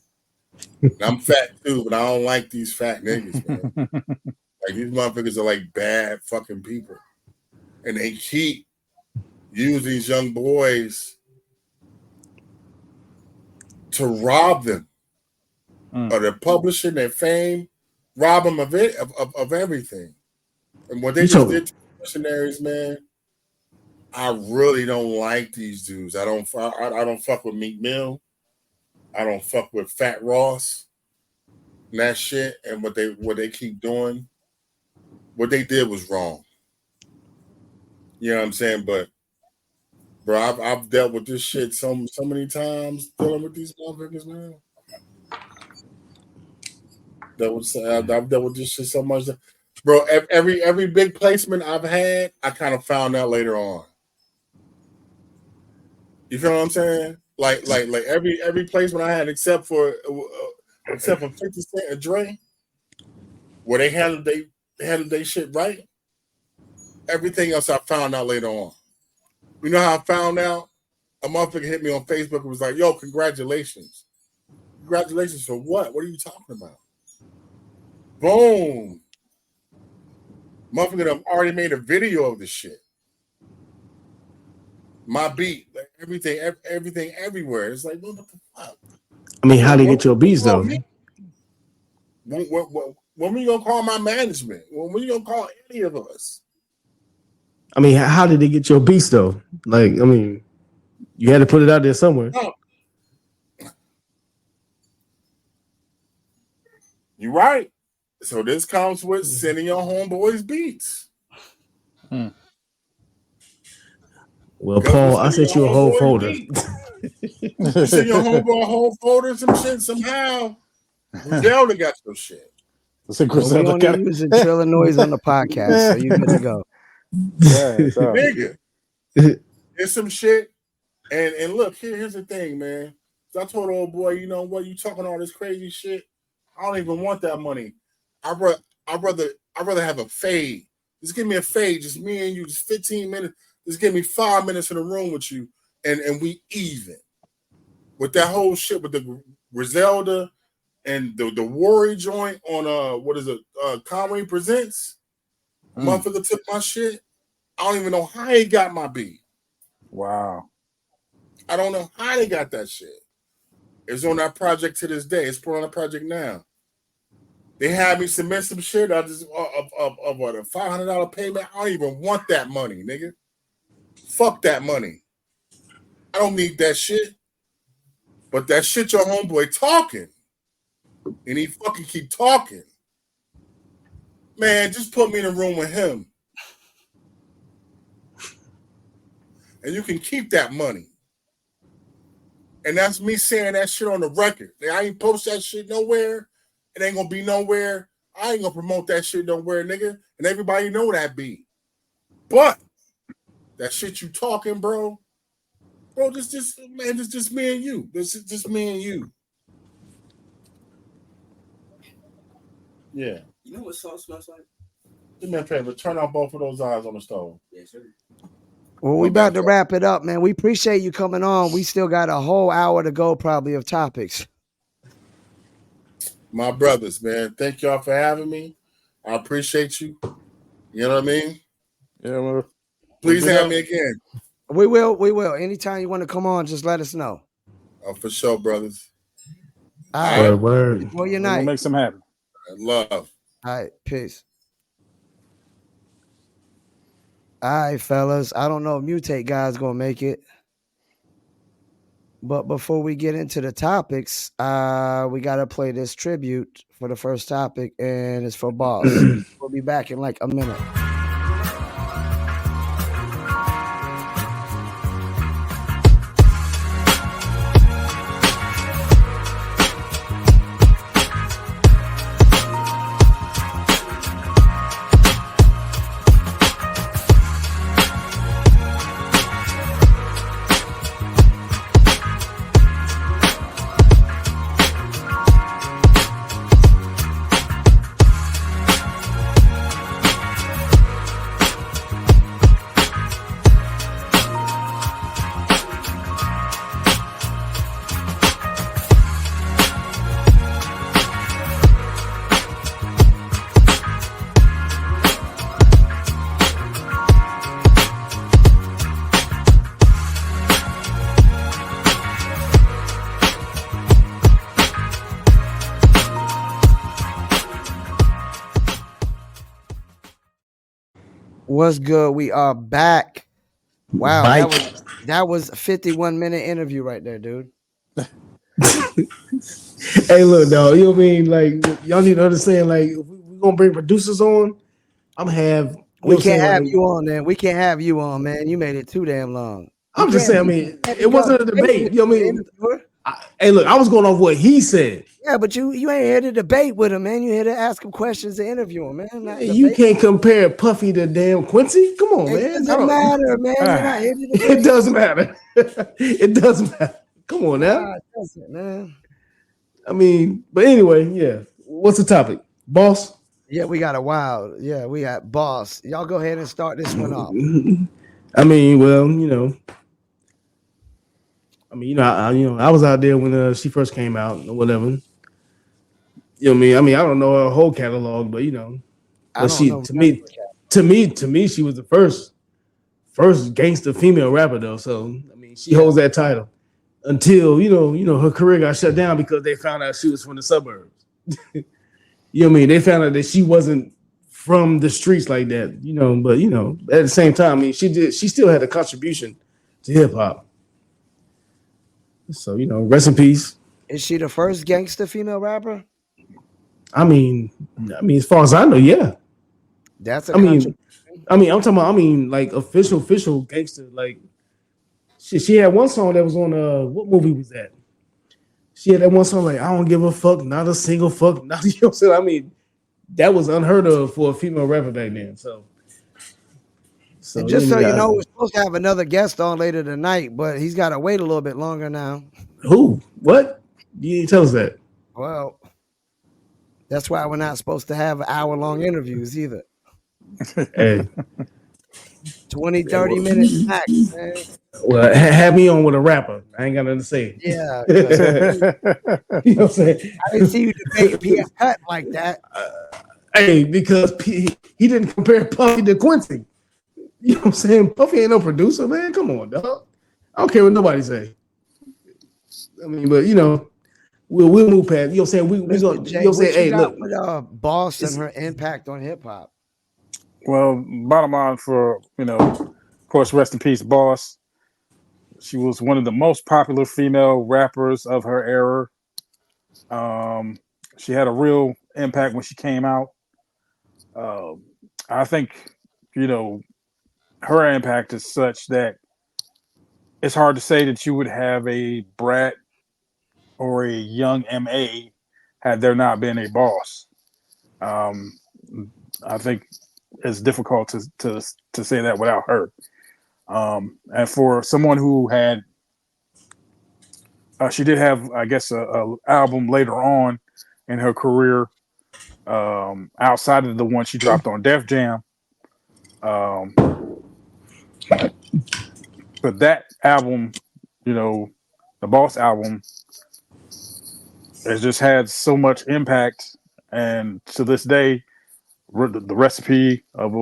And I'm fat too, but I don't like these fat niggas, man. Like, these motherfuckers are like bad fucking people. And they keep using these young boys to rob them of their publishing, their fame, rob them of it, of everything. And what they just did to the missionaries, man, I really don't like these dudes. I don't fuck with Meek Mill. I don't fuck with Fat Ross and that shit. And what they keep doing, what they did was wrong. You know what I'm saying? But, bro, I've dealt with this shit so many times, dealing with these motherfuckers, man. I've dealt with this shit so much, bro. Every big placement I've had, I kind of found out later on. You feel what I'm saying? Like every placement I had, except for 50 Cent and Dre, where they handled they shit right. Everything else I found out later on. You know how I found out? A motherfucker hit me on Facebook and was like, "Yo, congratulations! Congratulations for what? What are you talking about?" Boom! Motherfucker done already made a video of the shit. My beat, like everything, everywhere. It's like, what the fuck? I mean, how do you get your beats though? When we gonna call my management? When we gonna call any of us? I mean, how did they get your beats though? Like, I mean, you had to put it out there somewhere. No. You're right. So this comes with sending your homeboys beats. Well, Paul, I sent you a whole folder. You send your homeboy a whole folder, some shit somehow. Zelda got your shit. Well, we only using Trillanoyx on the podcast, so you good to go. Nigga, it's some shit. And look, here's the thing, man. So I told the old boy, you know what? You talking all this crazy shit? I don't even want that money. I'd rather have a fade. Just give me a fade, just me and you, just 15 minutes. Just give me 5 minutes in the room with you, and we even. With that whole shit with the Griselda and the Worry joint on what is it? Conway Presents. Motherfucker took my shit. I don't even know how he got my beat. Wow. I don't know how they got that shit. It's on that project to this day. It's put on a project now. They had me submit some shit. I just of what, a $500 payment. I don't even want that money, nigga. Fuck that money. I don't need that shit. But that shit your homeboy talking. And he fucking keep talking. Man, just put me in a room with him. And you can keep that money. And that's me saying that shit on the record. I ain't post that shit nowhere. It ain't gonna be nowhere. I ain't gonna promote that shit nowhere, nigga. And everybody know that be. But that shit you talking, bro, just me and you. This is just me and you. Yeah. You know what salt smells like? Do me a favor, turn off both of those eyes on the stove. Yes, sir. Well, we about to wrap it up, man. We appreciate you coming on. We still got a whole hour to go, probably, of topics. My brothers, man, thank y'all for having me. I appreciate you. You know what I mean? Yeah, well, please have me again. We will. Anytime you want to come on, just let us know. Oh, for sure, brothers. All right. Word. Enjoy your We're night. gonna make some happen. Love. All right. Peace. All right, fellas. I don't know if Mutate Guy's going to make it. But before we get into the topics, we got to play this tribute for the first topic, and it's for Boss. We'll be back in like a minute. What's good? We are back. Wow, that was a 51-minute interview right there, dude. Hey, look, dog. You know what I mean? Like, y'all need to understand. Like, if we're gonna bring producers on, I'm gonna have. We can't have you on, man. We can't have you on, man. You made it too damn long. I'm just saying. I mean, it wasn't a debate. You know what I mean? Hey, look, I was going off what he said. Yeah, but you ain't here to debate with him, man. You here to ask him questions to interview him, man. You can't compare Puffy to damn Quincy. Come on, man. It doesn't matter, man. You're not here to debate. It doesn't matter. It doesn't matter. Come on now. It doesn't, man. I mean, but anyway, yeah. What's the topic, Boss? Yeah, we got a wild. Yeah, we got Boss. Y'all go ahead and start this one off. I mean, well, I was out there when she first came out or whatever. You know what I mean? I mean, I don't know her whole catalog, but to me, she was the first gangster female rapper though. So I mean, she holds that title until her career got shut down because they found out she was from the suburbs. You know what I mean? They found out that she wasn't from the streets like that. But at the same time, I mean, she still had a contribution to hip hop. So rest in peace. Is she the first gangster female rapper? I mean, as far as I know, yeah. That's a. I'm talking about. Like official gangster. Like, she had one song that was on what movie was that? She had that one song like I don't give a fuck, not a single fuck. Not, you know what I'm saying? I mean, that was unheard of for a female rapper back then. So and just so you know, we're supposed to have another guest on later tonight, but he's got to wait a little bit longer now. Who? What? You didn't tell us that. Well, that's why we're not supposed to have hour-long interviews either. Hey. 20, 30 minutes max, man. Well, have me on with a rapper. I ain't got nothing to say. Yeah. You know what I'm saying? I didn't see you debate P.F. Cut like that. Hey, because he didn't compare Puffy to Quincy. You know what I'm saying? Puffy ain't no producer, man. Come on, dog. I don't care what nobody say. I mean, but we'll move past. You know what I'm saying? We gonna. You know what I'm saying? Hey, look, with Boss and her impact on hip hop. Well, bottom line for of course, rest in peace, Boss. She was one of the most popular female rappers of her era. She had a real impact when she came out. I think her impact is such that it's hard to say that you would have a Brat or a young MA had there not been a Boss. I think it's difficult to say that without her. And for someone who had, she did have, I guess, a album later on in her career outside of the one she dropped on Def Jam. But that album, you know, the Boss album, has just had so much impact, and to this day, the recipe of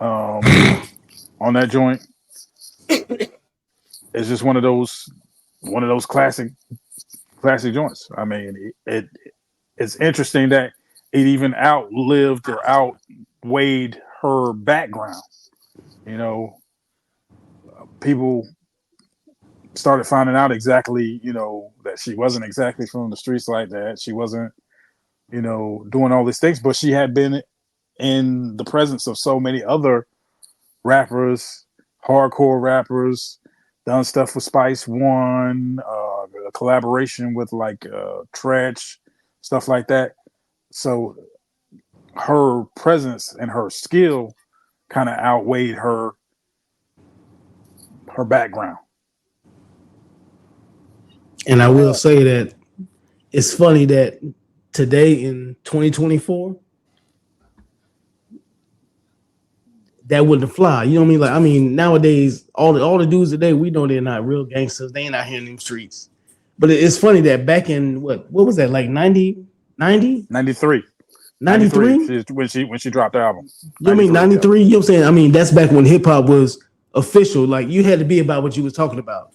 on that joint is just one of those classic joints. I mean, it's interesting that it even outlived or outweighed her background. You know, people started finding out exactly, you know, that she wasn't exactly from the streets like that. She wasn't, you know, doing all these things, but she had been in the presence of so many other rappers, hardcore rappers, done stuff with Spice One, a collaboration with like Trax, stuff like that. So her presence and her skill kind of outweighed her background. And I will say that it's funny that today in 2024, that wouldn't fly. You know what I mean? Like, I mean, nowadays, all the dudes today, we know they're not real gangsters. They ain't out here in them streets. But it's funny that back in what was that, like 90? 93. 93? When she dropped the album. You know what I mean? 93? You know what I'm saying? I mean, that's back when hip hop was official. Like, you had to be about what you was talking about.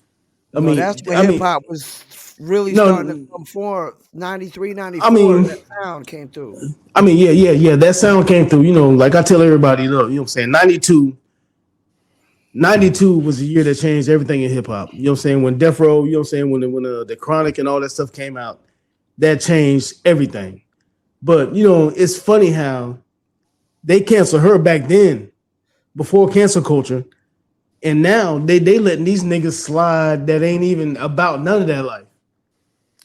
I mean, that's when hip hop was really starting to come forward. 93, 94, I mean, that sound came through. I mean, yeah. That sound came through. You know, like I tell everybody, look, you know what I'm saying? 92 was the year that changed everything in hip hop. You know what I'm saying? When Death Row, you know what I'm saying? When the Chronic and all that stuff came out, that changed everything. But, you know, it's funny how they canceled her back then before cancel culture. And now they letting these niggas slide that ain't even about none of that life.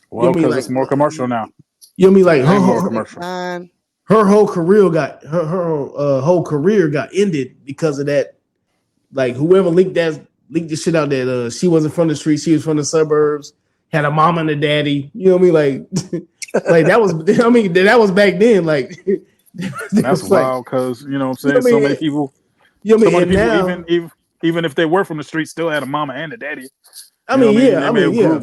Well, because it's more commercial now. You know what I mean? Like her whole career got whole career got ended because of that. Like whoever leaked the shit out that she wasn't from the streets, she was from the suburbs, had a mom and a daddy. You know what I mean? Like like that was, I mean, that was back then. Like that's wild because you know what I'm saying. So many people. You know what I mean? Now, even if they were from the street, still had a mama and a daddy. I mean,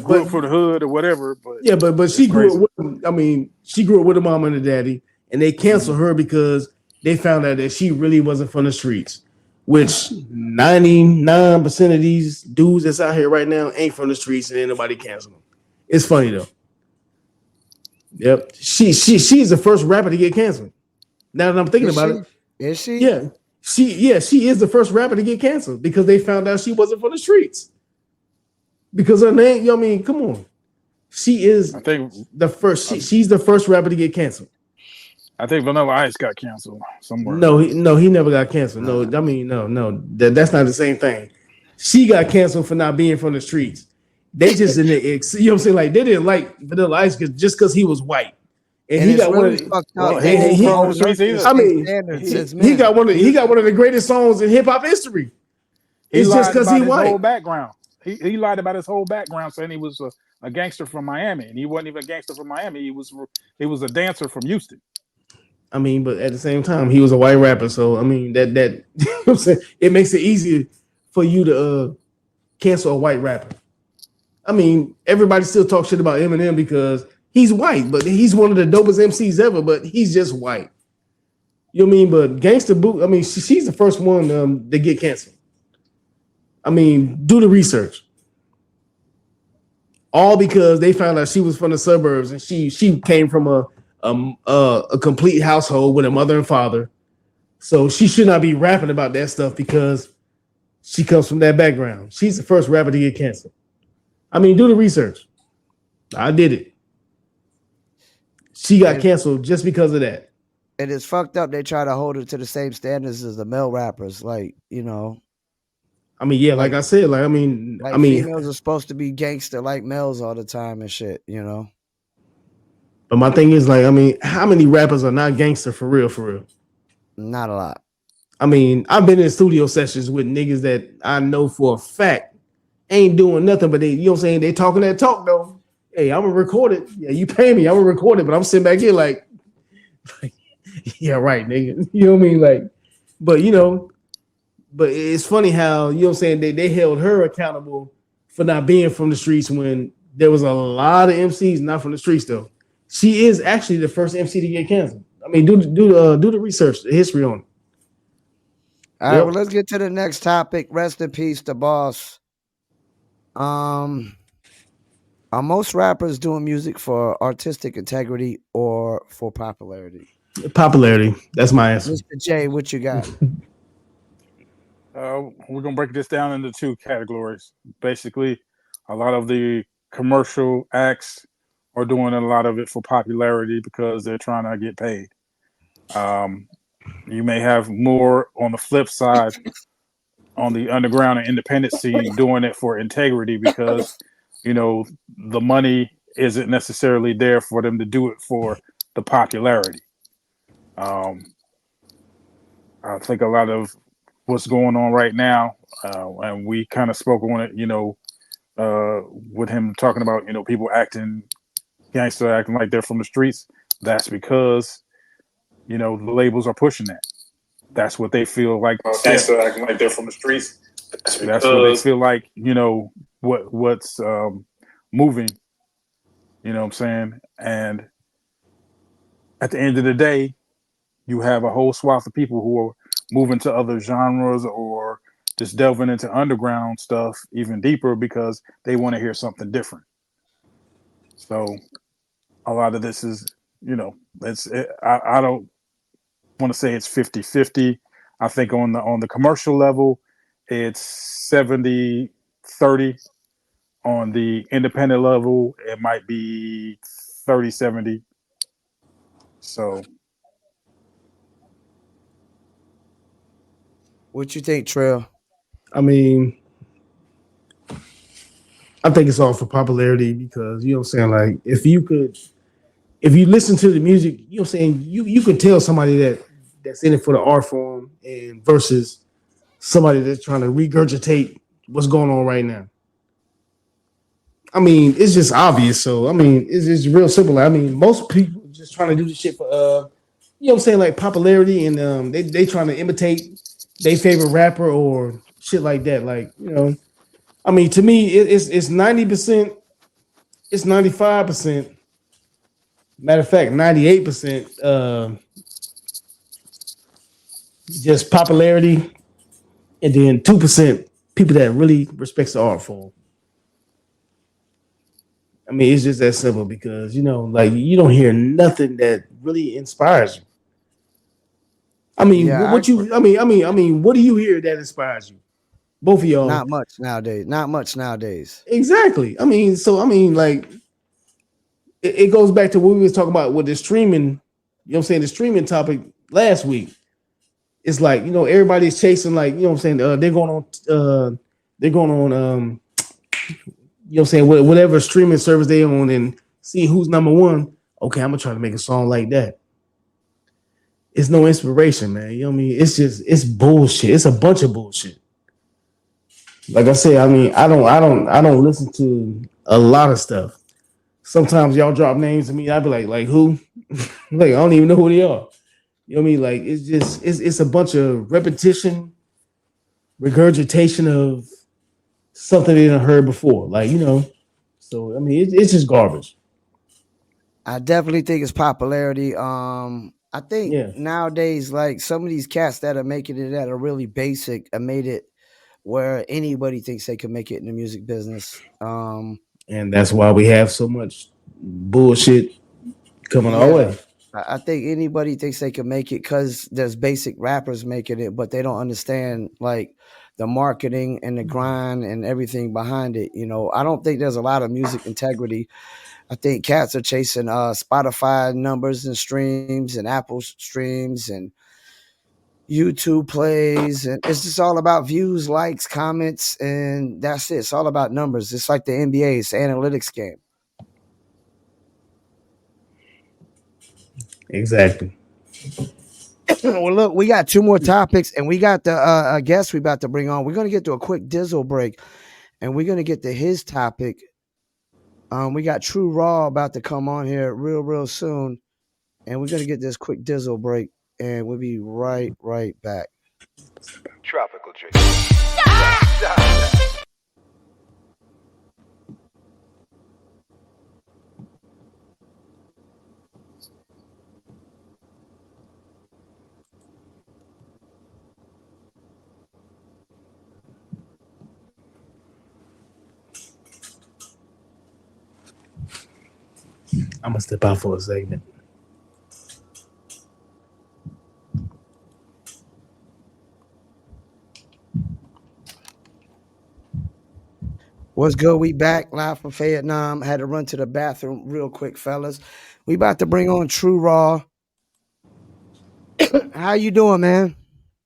grew up for the hood or whatever. But but she grew up with. I mean, she grew up with a mama and a daddy, and they canceled her because they found out that she really wasn't from the streets. Which 99% of these dudes that's out here right now ain't from the streets, and ain't nobody cancel them. It's funny though. Yep, she's the first rapper to get canceled. Now that I'm thinking about it, is she? Yeah. She is the first rapper to get canceled because they found out she wasn't from the streets. Because her name, you know what I mean? Come on. She is the first. She's the first rapper to get canceled. I think Vanilla Ice got canceled somewhere. No, he never got canceled. No, I mean, no. That's not the same thing. She got canceled for not being from the streets. They just didn't, you know what I'm saying? Like they didn't like Vanilla Ice just because he was white. And he got one of he got one of the greatest songs in hip hop history. It's just because he white. Whole background. He lied about his whole background, saying he was a gangster from Miami, and he wasn't even a gangster from Miami. He was a dancer from Houston. I mean, but at the same time, he was a white rapper, so I mean that you know what I'm saying, it makes it easier for you to cancel a white rapper. I mean, everybody still talks shit about Eminem because he's white, but he's one of the dopest MCs ever, but he's just white. You know what I mean? But Gangsta Boo, I mean, she's the first one to get canceled. I mean, do the research. All because they found out she was from the suburbs and she came from a complete household with a mother and father. So she should not be rapping about that stuff because she comes from that background. She's the first rapper to get canceled. I mean, do the research. I did it. She got canceled just because of that. And it's fucked up. They try to hold her to the same standards as the male rappers. Like, you know. I mean, yeah, like I said, like, I mean, females are supposed to be gangster like males all the time and shit, you know. But my thing is, like, I mean, how many rappers are not gangster for real, for real? Not a lot. I mean, I've been in studio sessions with niggas that I know for a fact ain't doing nothing, but they, you know what I'm saying? They talking that talk though. Hey, I'm gonna record it. Yeah, you pay me, I'm gonna record it, but I'm sitting back here like, Yeah, right, nigga. You know what I mean? Like, but but it's funny how, you know what I'm saying, they held her accountable for not being from the streets when there was a lot of MCs not from the streets though. She is actually the first MC to get canceled. I mean, do the research, the history on it. All right, well, let's get to the next topic. Rest in peace, the boss. Are most rappers doing music for artistic integrity or for popularity? Popularity. That's my answer. Mr. J, what you got? We're gonna break this down into two categories. Basically, a lot of the commercial acts are doing a lot of it for popularity because they're trying to get paid. You may have more on the flip side on the underground and independent scene doing it for integrity because the money isn't necessarily there for them to do it for the popularity. I think a lot of what's going on right now, and we kind of spoke on it, with him talking about, people acting gangster, acting like they're from the streets. That's because, the labels are pushing that. That's what they feel like. Gangster acting like they're from the streets. That's what they feel like, what's moving, you know what I'm saying? And at the end of the day, you have a whole swath of people who are moving to other genres or just delving into underground stuff even deeper because they want to hear something different. So a lot of this is, I don't want to say it's 50-50. I think on the commercial level, it's 70-30. On the independent level, it might be 30-70. So What you think, Trill? I mean, I think it's all for popularity because, you know what I'm saying, like if you listen to the music, you know what I'm saying, you can tell somebody that's in it for the art form and versus somebody that's trying to regurgitate what's going on right now. I mean, it's just obvious. So I mean, it's real simple. I mean, most people just trying to do this shit for you know what I'm saying, like popularity, and they trying to imitate their favorite rapper or shit like that. Like, I mean, to me, it's 90%, it's 95%. Matter of fact, 98% just popularity, and then 2% people that really respects the art form. I mean, it's just that simple because like you don't hear nothing that really inspires you. I mean, Yeah, what you? I mean, what do you hear that inspires you? Both of y'all. not much nowadays. Not much nowadays. Exactly. I mean, so I mean, like, it goes back to what we was talking about with the streaming. You know what I'm saying? The streaming topic last week. It's like, everybody's chasing, like, you know what I'm saying? They're going on you know what I'm saying, whatever streaming service they on and see who's number one. Okay, I'm gonna try to make a song like that. It's no inspiration, man. You know what I mean? It's bullshit. It's a bunch of bullshit. Like I said, I mean, I don't listen to a lot of stuff. Sometimes y'all drop names to me, I'd be like who? Like, I don't even know who they are. You know what I mean? Like, it's a bunch of repetition, regurgitation of something they done heard before. Like, so I mean, it's just garbage. I definitely think it's popularity. I think nowadays, like some of these cats that are making it that are really basic, I made it where anybody thinks they can make it in the music business. And that's why we have so much bullshit coming our way. I think anybody thinks they can make it because there's basic rappers making it, but they don't understand like the marketing and the grind and everything behind it. I don't think there's a lot of music integrity. I think cats are chasing Spotify numbers and streams and Apple streams and YouTube plays, and it's just all about views, likes, comments, and that's it. It's all about numbers. It's like the NBA, it's the analytics game. Exactly. Well, look, we got two more topics, and we got the guest we about to bring on. We're going to get to a quick Dizzle break, and we're going to get to his topic. We got True Raw about to come on here real soon. and we're gonna get this quick dizzle break, and we'll be right back. Tropical J. I'm gonna step out for a segment. What's good? We back live from Fayettenam. Had to run to the bathroom real quick, fellas. We about to bring on True Raw. How you doing, man?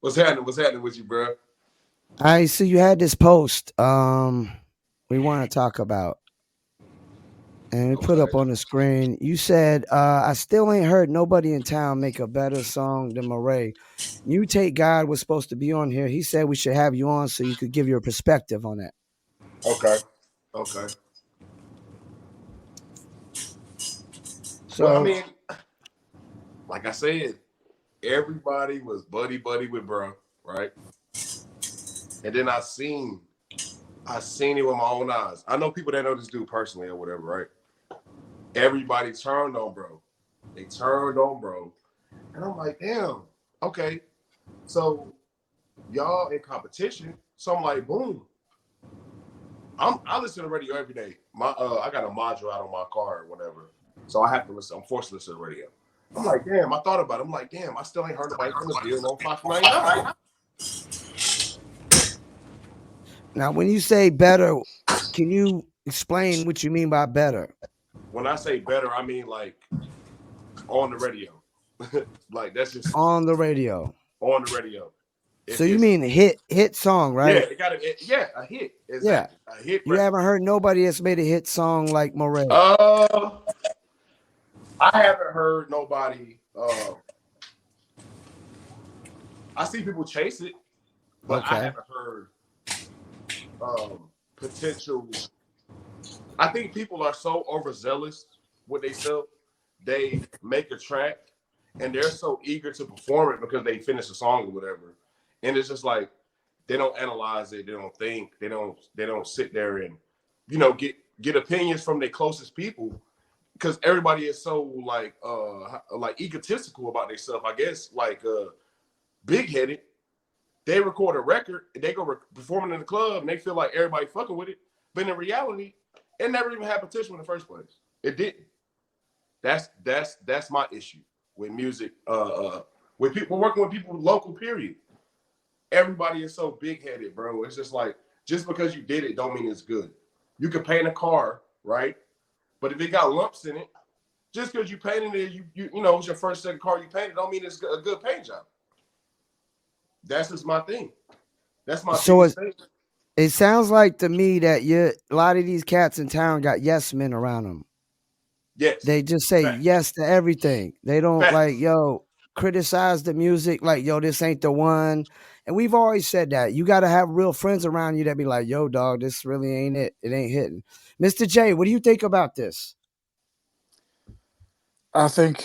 What's happening? What's happening with you, bro? I see you had this post. We want to talk about, and we put up on the screen. You said, "I still ain't heard nobody in town make a better song than Murray." You Take God was supposed to be on here. He said we should have you on so you could give your perspective on that. Okay. So, well, I mean, like I said, everybody was buddy with bro, right? And then I seen it with my own eyes. I know people that know this dude personally or whatever, right? Everybody turned on bro. They turned on bro. And I'm like, damn, okay. So y'all in competition. So I'm like, boom. I listen to the radio every day. I got a module out on my car or whatever. So I have to listen. I'm forced to listen to the radio. I'm like, damn, I thought about it. I'm like, damn, I still ain't heard nobody from the deal on 599. now when you say better, can you explain what you mean by better? When I say better, I mean like on the radio. Like that's just On the radio. on the radio. So you mean hit song, right? Yeah, a hit. Exactly. Yeah. A hit. You haven't heard nobody that's made a hit song like Murray. I haven't heard nobody. I see people chase it, but I haven't heard potential. I think people are so overzealous with themselves. They make a track and they're so eager to perform it because they finish a song or whatever. And it's just like they don't analyze it, they don't think, they don't sit there and get opinions from their closest people, because everybody is so like egotistical about themselves, I guess, like big-headed. They record a record and they go performing in the club and they feel like everybody fucking with it. But in reality, it never even had potential in the first place. It didn't. That's my issue with music. With people working with people local, period. Everybody is so big-headed, bro. It's just like, just because you did it don't mean it's good. You could paint a car, right? But if it got lumps in it, just because you painted it, you know, it's your first, second car you painted, don't mean it's a good paint job. That's just my thing. That's my thing. It sounds like to me that a lot of these cats in town got yes men around them. Yes. They just say yes to everything. They don't criticize the music like, yo, this ain't the one. And we've always said that. You got to have real friends around you that be like, yo, dog, this really ain't it. It ain't hitting. Mr. J, what do you think about this? I think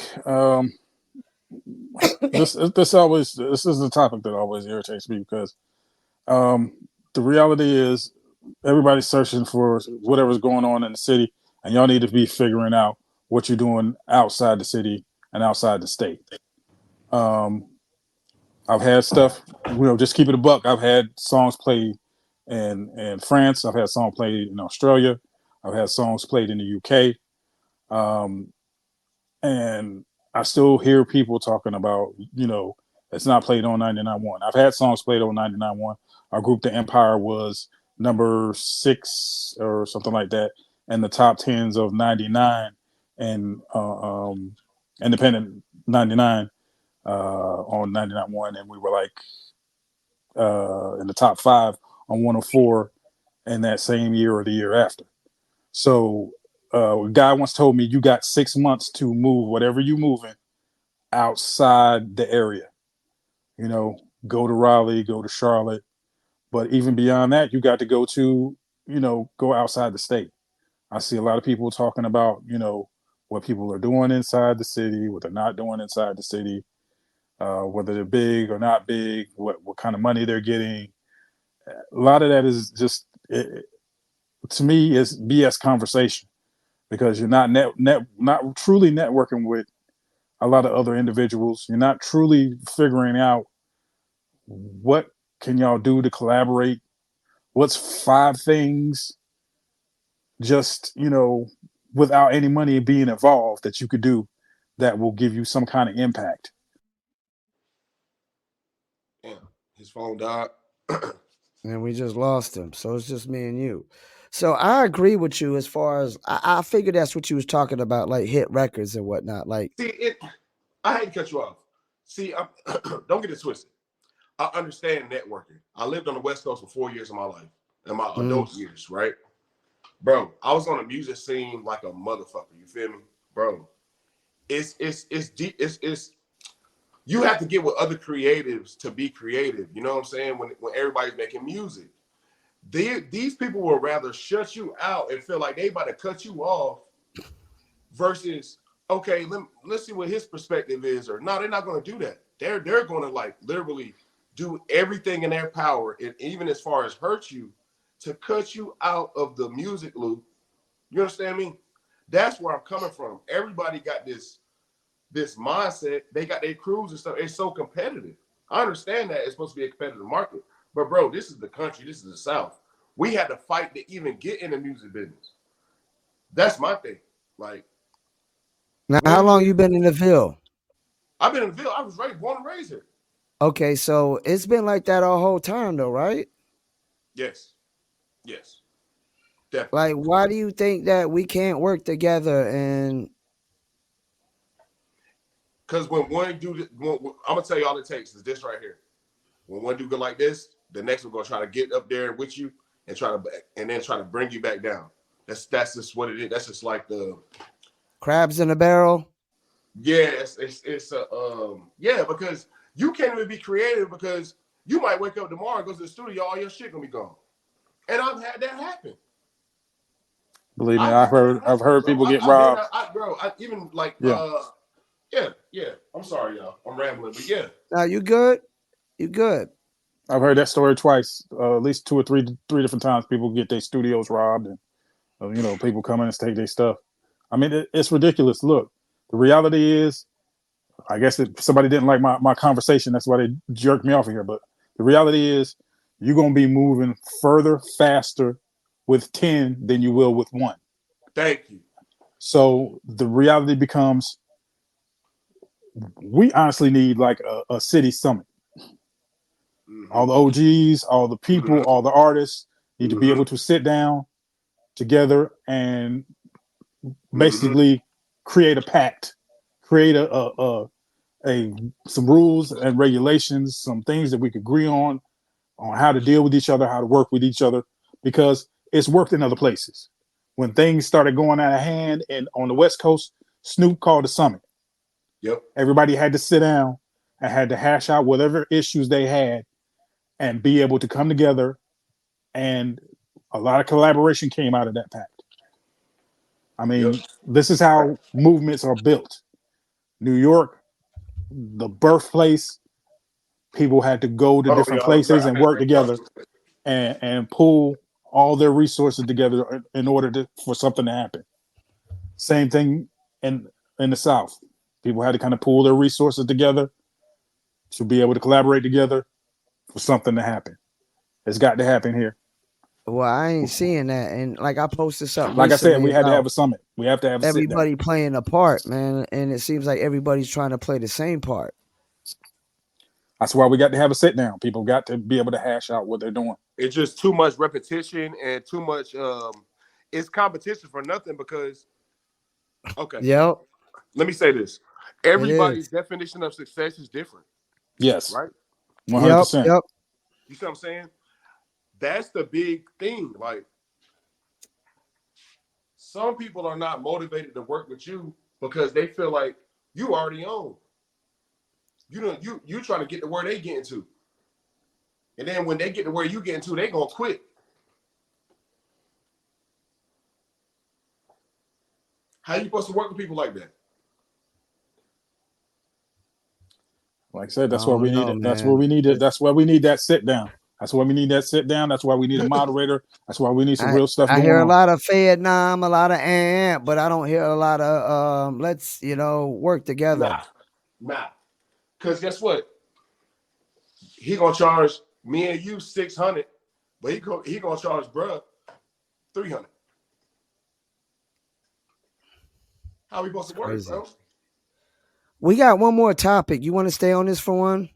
this is the topic that always irritates me, because the reality is everybody's searching for whatever's going on in the city, and y'all need to be figuring out what you're doing outside the city and outside the state. I've had stuff, just keep it a buck. I've had songs played in France. I've had songs played in Australia. I've had songs played in the UK. And I still hear people talking about, it's not played on 99.1. I've had songs played on 99.1. Our group, The Empire, was number 6 or something like that in the top 10s of 99 and independent 99 on 99.1, and we were like in the top 5 on 104 in that same year or the year after. So a guy once told me, you got 6 months to move whatever you moving outside the area. Go to Raleigh, go to Charlotte, but even beyond that, you got to go to, go outside the state. I see a lot of people talking about, what people are doing inside the city, what they're not doing inside the city, whether they're big or not big, what kind of money they're getting. A lot of that is just, to me, is BS conversation, because you're not not truly networking with a lot of other individuals. You're not truly figuring out what can y'all do to collaborate. What's 5 things, just, without any money being involved, that you could do that will give you some kind of impact. Yeah, his phone died. And we just lost him. So it's just me and you. So I agree with you as far as I figured that's what you was talking about, like hit records and whatnot. Like, See, I hate to cut you off. See, don't get it twisted. I understand networking. I lived on the West Coast for 4 years of my life, in my adult years, right? Bro, I was on the music scene like a motherfucker. You feel me? Bro, it's deep. It's you have to get with other creatives to be creative. You know what I'm saying? When everybody's making music. These people will rather shut you out and feel like they about to cut you off versus, okay, let's see what his perspective is. Or no, they're not going to do that. They're going to like literally do everything in their power, and even as far as hurt you, to cut you out of the music loop. You understand me? That's where I'm coming from. Everybody got this mindset. They got their crews and stuff. It's so competitive. I understand that it's supposed to be a competitive market. But bro, this is the country. This is the South. We had to fight to even get in the music business. That's my thing. Like, now, how long you been in the Ville? I've been in the Ville. I was born and raised here. Okay, so it's been like that all whole time though, right? Yes. Definitely. Like, why do you think that we can't work together? And because when one dude, I'm gonna tell you all it takes is this right here. When one dude go like this, the next one gonna try to get up there with you and then try to bring you back down. That's just what it is. That's just like the crabs in a barrel. Yeah, it's because you can't even be creative, because you might wake up tomorrow and go to the studio, all your shit gonna be gone. And I've had that happen. Believe me, I've heard people get robbed. Even like yeah. I'm sorry, y'all. I'm rambling, but yeah. Now you good? You good? I've heard that story twice, at least 2 or 3 different times. People get their studios robbed, and people come in and take their stuff. I mean, it's ridiculous. Look, the reality is, I guess if somebody didn't like my conversation, that's why they jerked me off of here. But the reality is, you're gonna be moving further, faster with 10 than you will with 1. Thank you. So the reality becomes, we honestly need like a city summit. All the OGs, all the people, all the artists need to be able to sit down together and basically create a pact, create some rules and regulations, some things that we could agree on how to deal with each other, how to work with each other, because it's worked in other places. When things started going out of hand and on the West Coast, Snoop called a summit. Yep. Everybody had to sit down and had to hash out whatever issues they had and be able to come together, and a lot of collaboration came out of that pact. I mean, This is how movements are built. New York, the birthplace, people had to go to different places and work together and pull all their resources together in order for something to happen. Same thing in the South. People had to kind of pull their resources together to be able to collaborate together for something to happen. It's got to happen here. Well, I ain't seeing that. And like I posted something. Like I said, we had to have a summit. We have to have everybody playing a part, man. And it seems like everybody's trying to play the same part. That's why we got to have a sit down. People got to be able to hash out what they're doing. It's just too much repetition and too much it's competition for nothing, because Yep. Let me say this. Everybody's definition of success is different. Yes. Right? 100%. Yep. You see what I'm saying? That's the big thing. Like, some people are not motivated to work with you because they feel like you already own. You trying to get to where they getting to. And then when they get to where you getting to, they gonna quit. How you supposed to work with people like that? Like I said, that's I why we don't need know, it. That's where man. we need it. That's why we need that sit down. That's why we need that sit down. That's why we need a moderator. That's why we need some real stuff I going hear a on. lot of Fayettenam, a lot of but I don't hear a lot of let's work together. Nah. Because guess what? He gonna charge me and you 600, but he gonna charge bruh 300. How we supposed to work, Crazy. bro? We got one more topic. You want to stay on this for one?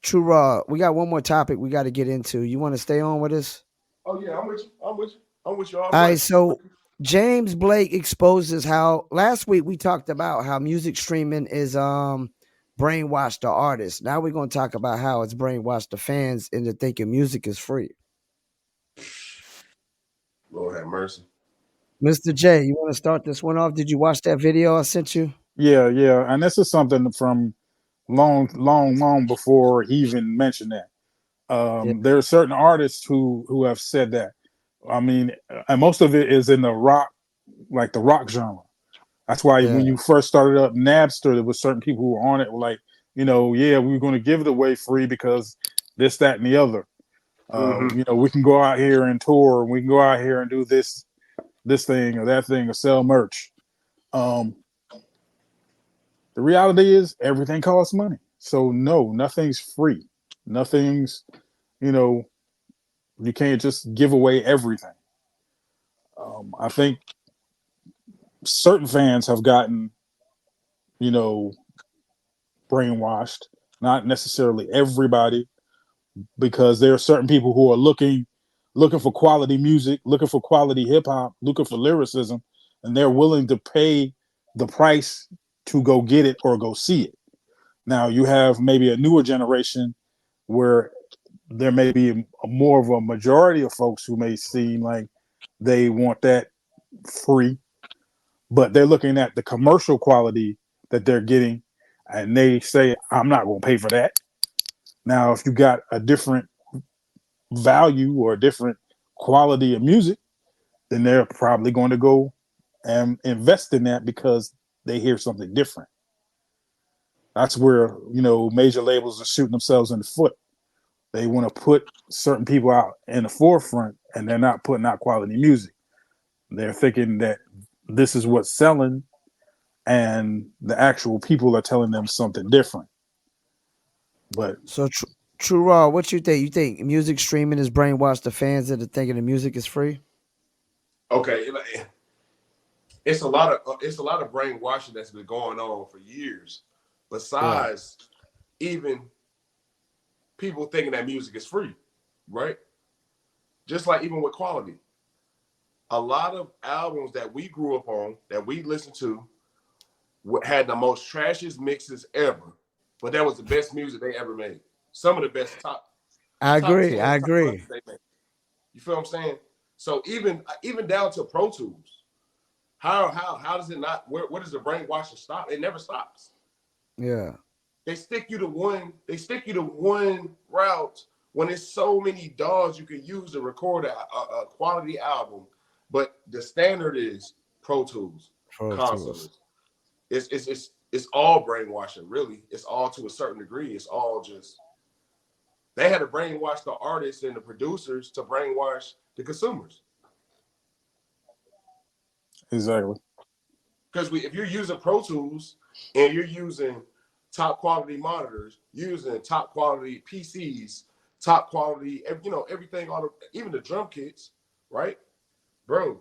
True Raw. We got one more topic we got to get into. You want to stay on with us? Oh yeah, I'm with you. I'm with you. I'm with you all All right, so James Blake exposes how last week we talked about how music streaming is brainwashed the artists. Now we're gonna talk about how it's brainwashed the fans into thinking music is free. Lord have mercy. Mr. J, you want to start this one off? Did you watch that video I sent you? Yeah, yeah. And this is something from long before he even mentioned that. Yeah. There are certain artists who have said that. I mean, and most of it is in the rock, like the rock genre. That's why when you first started up Napster, there was certain people who were on it were like, yeah, we were going to give it away free because this, that, and the other. We can go out here and tour, and we can go out here and do this thing or that thing or sell merch. The reality is everything costs money. So no, nothing's free. Nothing's, you can't just give away everything. I think certain fans have gotten, brainwashed. Not necessarily everybody, because there are certain people who are looking for quality music, looking for quality hip hop, looking for lyricism, and they're willing to pay the price to go get it or go see it. Now you have maybe a newer generation where there may be more of a majority of folks who may seem like they want that free, but they're looking at the commercial quality that they're getting and they say, I'm not going to pay for that. Now, if you got a different value or a different quality of music, then they're probably going to go and invest in that because they hear something different. That's where, major labels are shooting themselves in the foot. They want to put certain people out in the forefront and they're not putting out quality music. They're thinking that this is what's selling and the actual people are telling them something different. But so True Raw, what you think? You think music streaming is brainwashed the fans into thinking the music is free? Okay, it's a lot of brainwashing that's been going on for years. Besides even people thinking that music is free, right? Just like even with quality. A lot of albums that we grew up on, that we listened to, had the most trashiest mixes ever, but that was the best music they ever made. Some of the best top. I agree. 10, I agree. They made. You feel what I'm saying? So even down to Pro Tools, how does it not? Where does the brainwashing stop? It never stops. Yeah. They stick you to one. They stick you to one route when there's so many DAWs you can use to record a quality album. But the standard is Pro Tools, consoles. It's all brainwashing, really. It's all to a certain degree. It's all just they had to brainwash the artists and the producers to brainwash the consumers. Exactly. Because if you're using Pro Tools and you're using top quality monitors, using top quality PCs, top quality, everything, even the drum kits, right? Bro,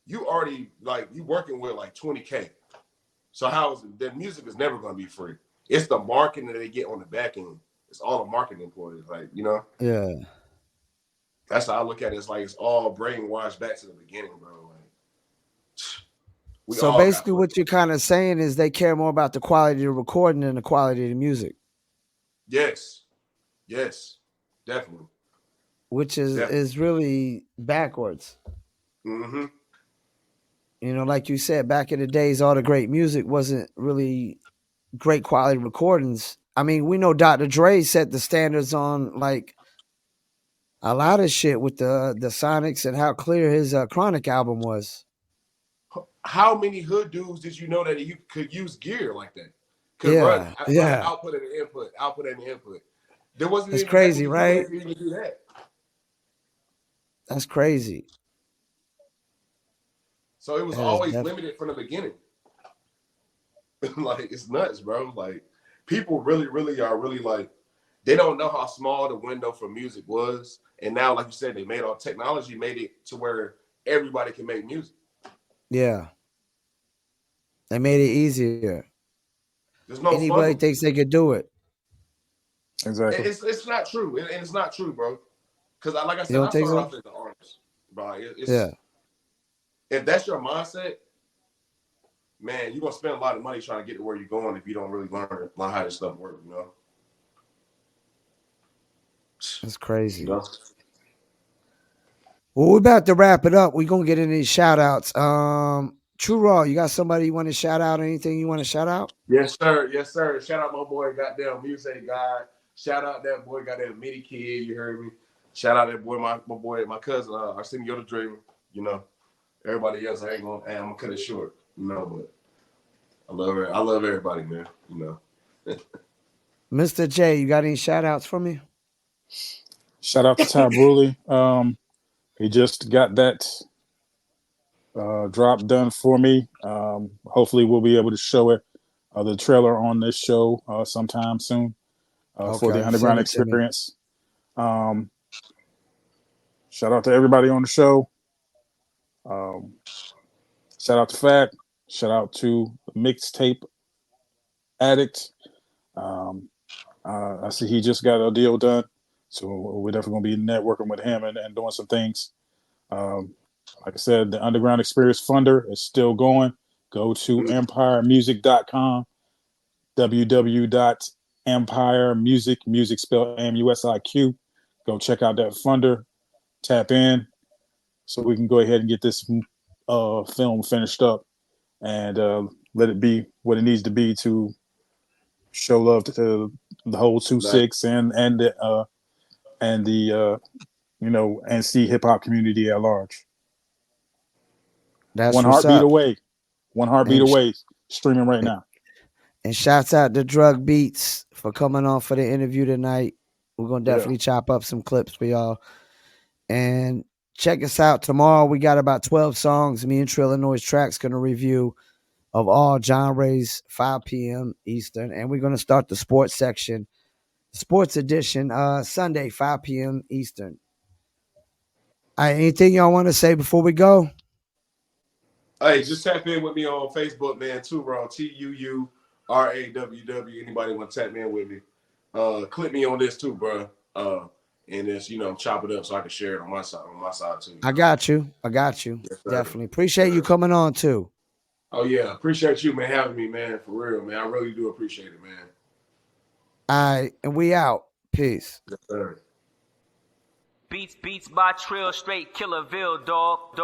you already you working with like 20K. So how is it? Their music is never going to be free. It's the marketing that they get on the back end. It's all the marketing employees, Yeah. That's how I look at it. It's like it's all brainwashed back to the beginning, bro. So basically what you're kind of saying is they care more about the quality of the recording than the quality of the music. Yes, definitely. Which is really backwards. Mm-hmm. Like you said, back in the days, all the great music wasn't really great quality recordings. I mean, we know Dr. Dre set the standards on like a lot of shit with the Sonics and how clear his Chronic album was. how many hood dudes did you know that you could use gear like that? Could Yeah, run output and input, output and input. There wasn't that's even that crazy, many people right? that could even do that. That's crazy. So it was That is always limited from the beginning. Like, it's nuts, bro. Like, people really, really are really like, they don't know how small the window for music was. And now, like you said, they made all technology made it to where everybody can make music. Yeah. They made it easier. There's no Anybody funnel. thinks they could do it. Exactly. It's not true. And it's not true, bro. Because, like I said, I think started so? off as an artist. Bro, Yeah. If that's your mindset, man, you're going to spend a lot of money trying to get to where you're going if you don't really learn how this stuff works, you know? That's crazy. You know? Well, we're about to wrap it up. We're going to get into these shout outs. True Raw, you got somebody you want to shout out? Anything you want to shout out? Yes, sir. Yes, sir. Shout out my boy, goddamn Music God. Shout out that boy, goddamn Midi Kid. You heard me. Shout out that boy, my boy, my cousin, Arsenio the Dreamer. You know, everybody else, I'm gonna cut it short. You know, but I love everybody, man. You know. Mr. J, you got any shout outs for me? Shout out to Ty Bruley. He just got that drop done for me. Hopefully we'll be able to show it, the trailer on this show sometime soon for the Underground Experience. Shout out to everybody on the show. Shout out to Fat. Shout out to Mixtape Addict. I see he just got a deal done, so we're definitely going to be networking with him and doing some things. Like I said, the Underground Experience Funder is still going. Go to empiremusic.com, www.empiremusic, music spelled MUSIQ. Go check out that funder, tap in, so we can go ahead and get this film finished up and let it be what it needs to be to show love to the whole 2-6 and the NC hip hop community at large. That's One what's heartbeat up. away. One heartbeat away. Streaming right now. And shouts out to Drug Beats for coming on for the interview tonight. We're gonna definitely chop up some clips for y'all. And check us out tomorrow. We got about 12 songs. Me and Trillanoyx Trax gonna review of all genres, 5 p.m. Eastern, and we're gonna start the sports section, sports edition, Sunday, 5 p.m. Eastern. All right, anything y'all want to say before we go? Hey, just tap in with me on Facebook, man. Tuuraw, TUURAWW. Anybody want to tap in with me? Click me on this too, bro. And just chop it up so I can share it on my side too. I got you. Yes, definitely appreciate you coming on too. Oh yeah, appreciate you, man, having me, man. For real, man. I really do appreciate it, man. All right, and we out. Peace. Yes, sir. Beats by Trill, straight Killerville, dog.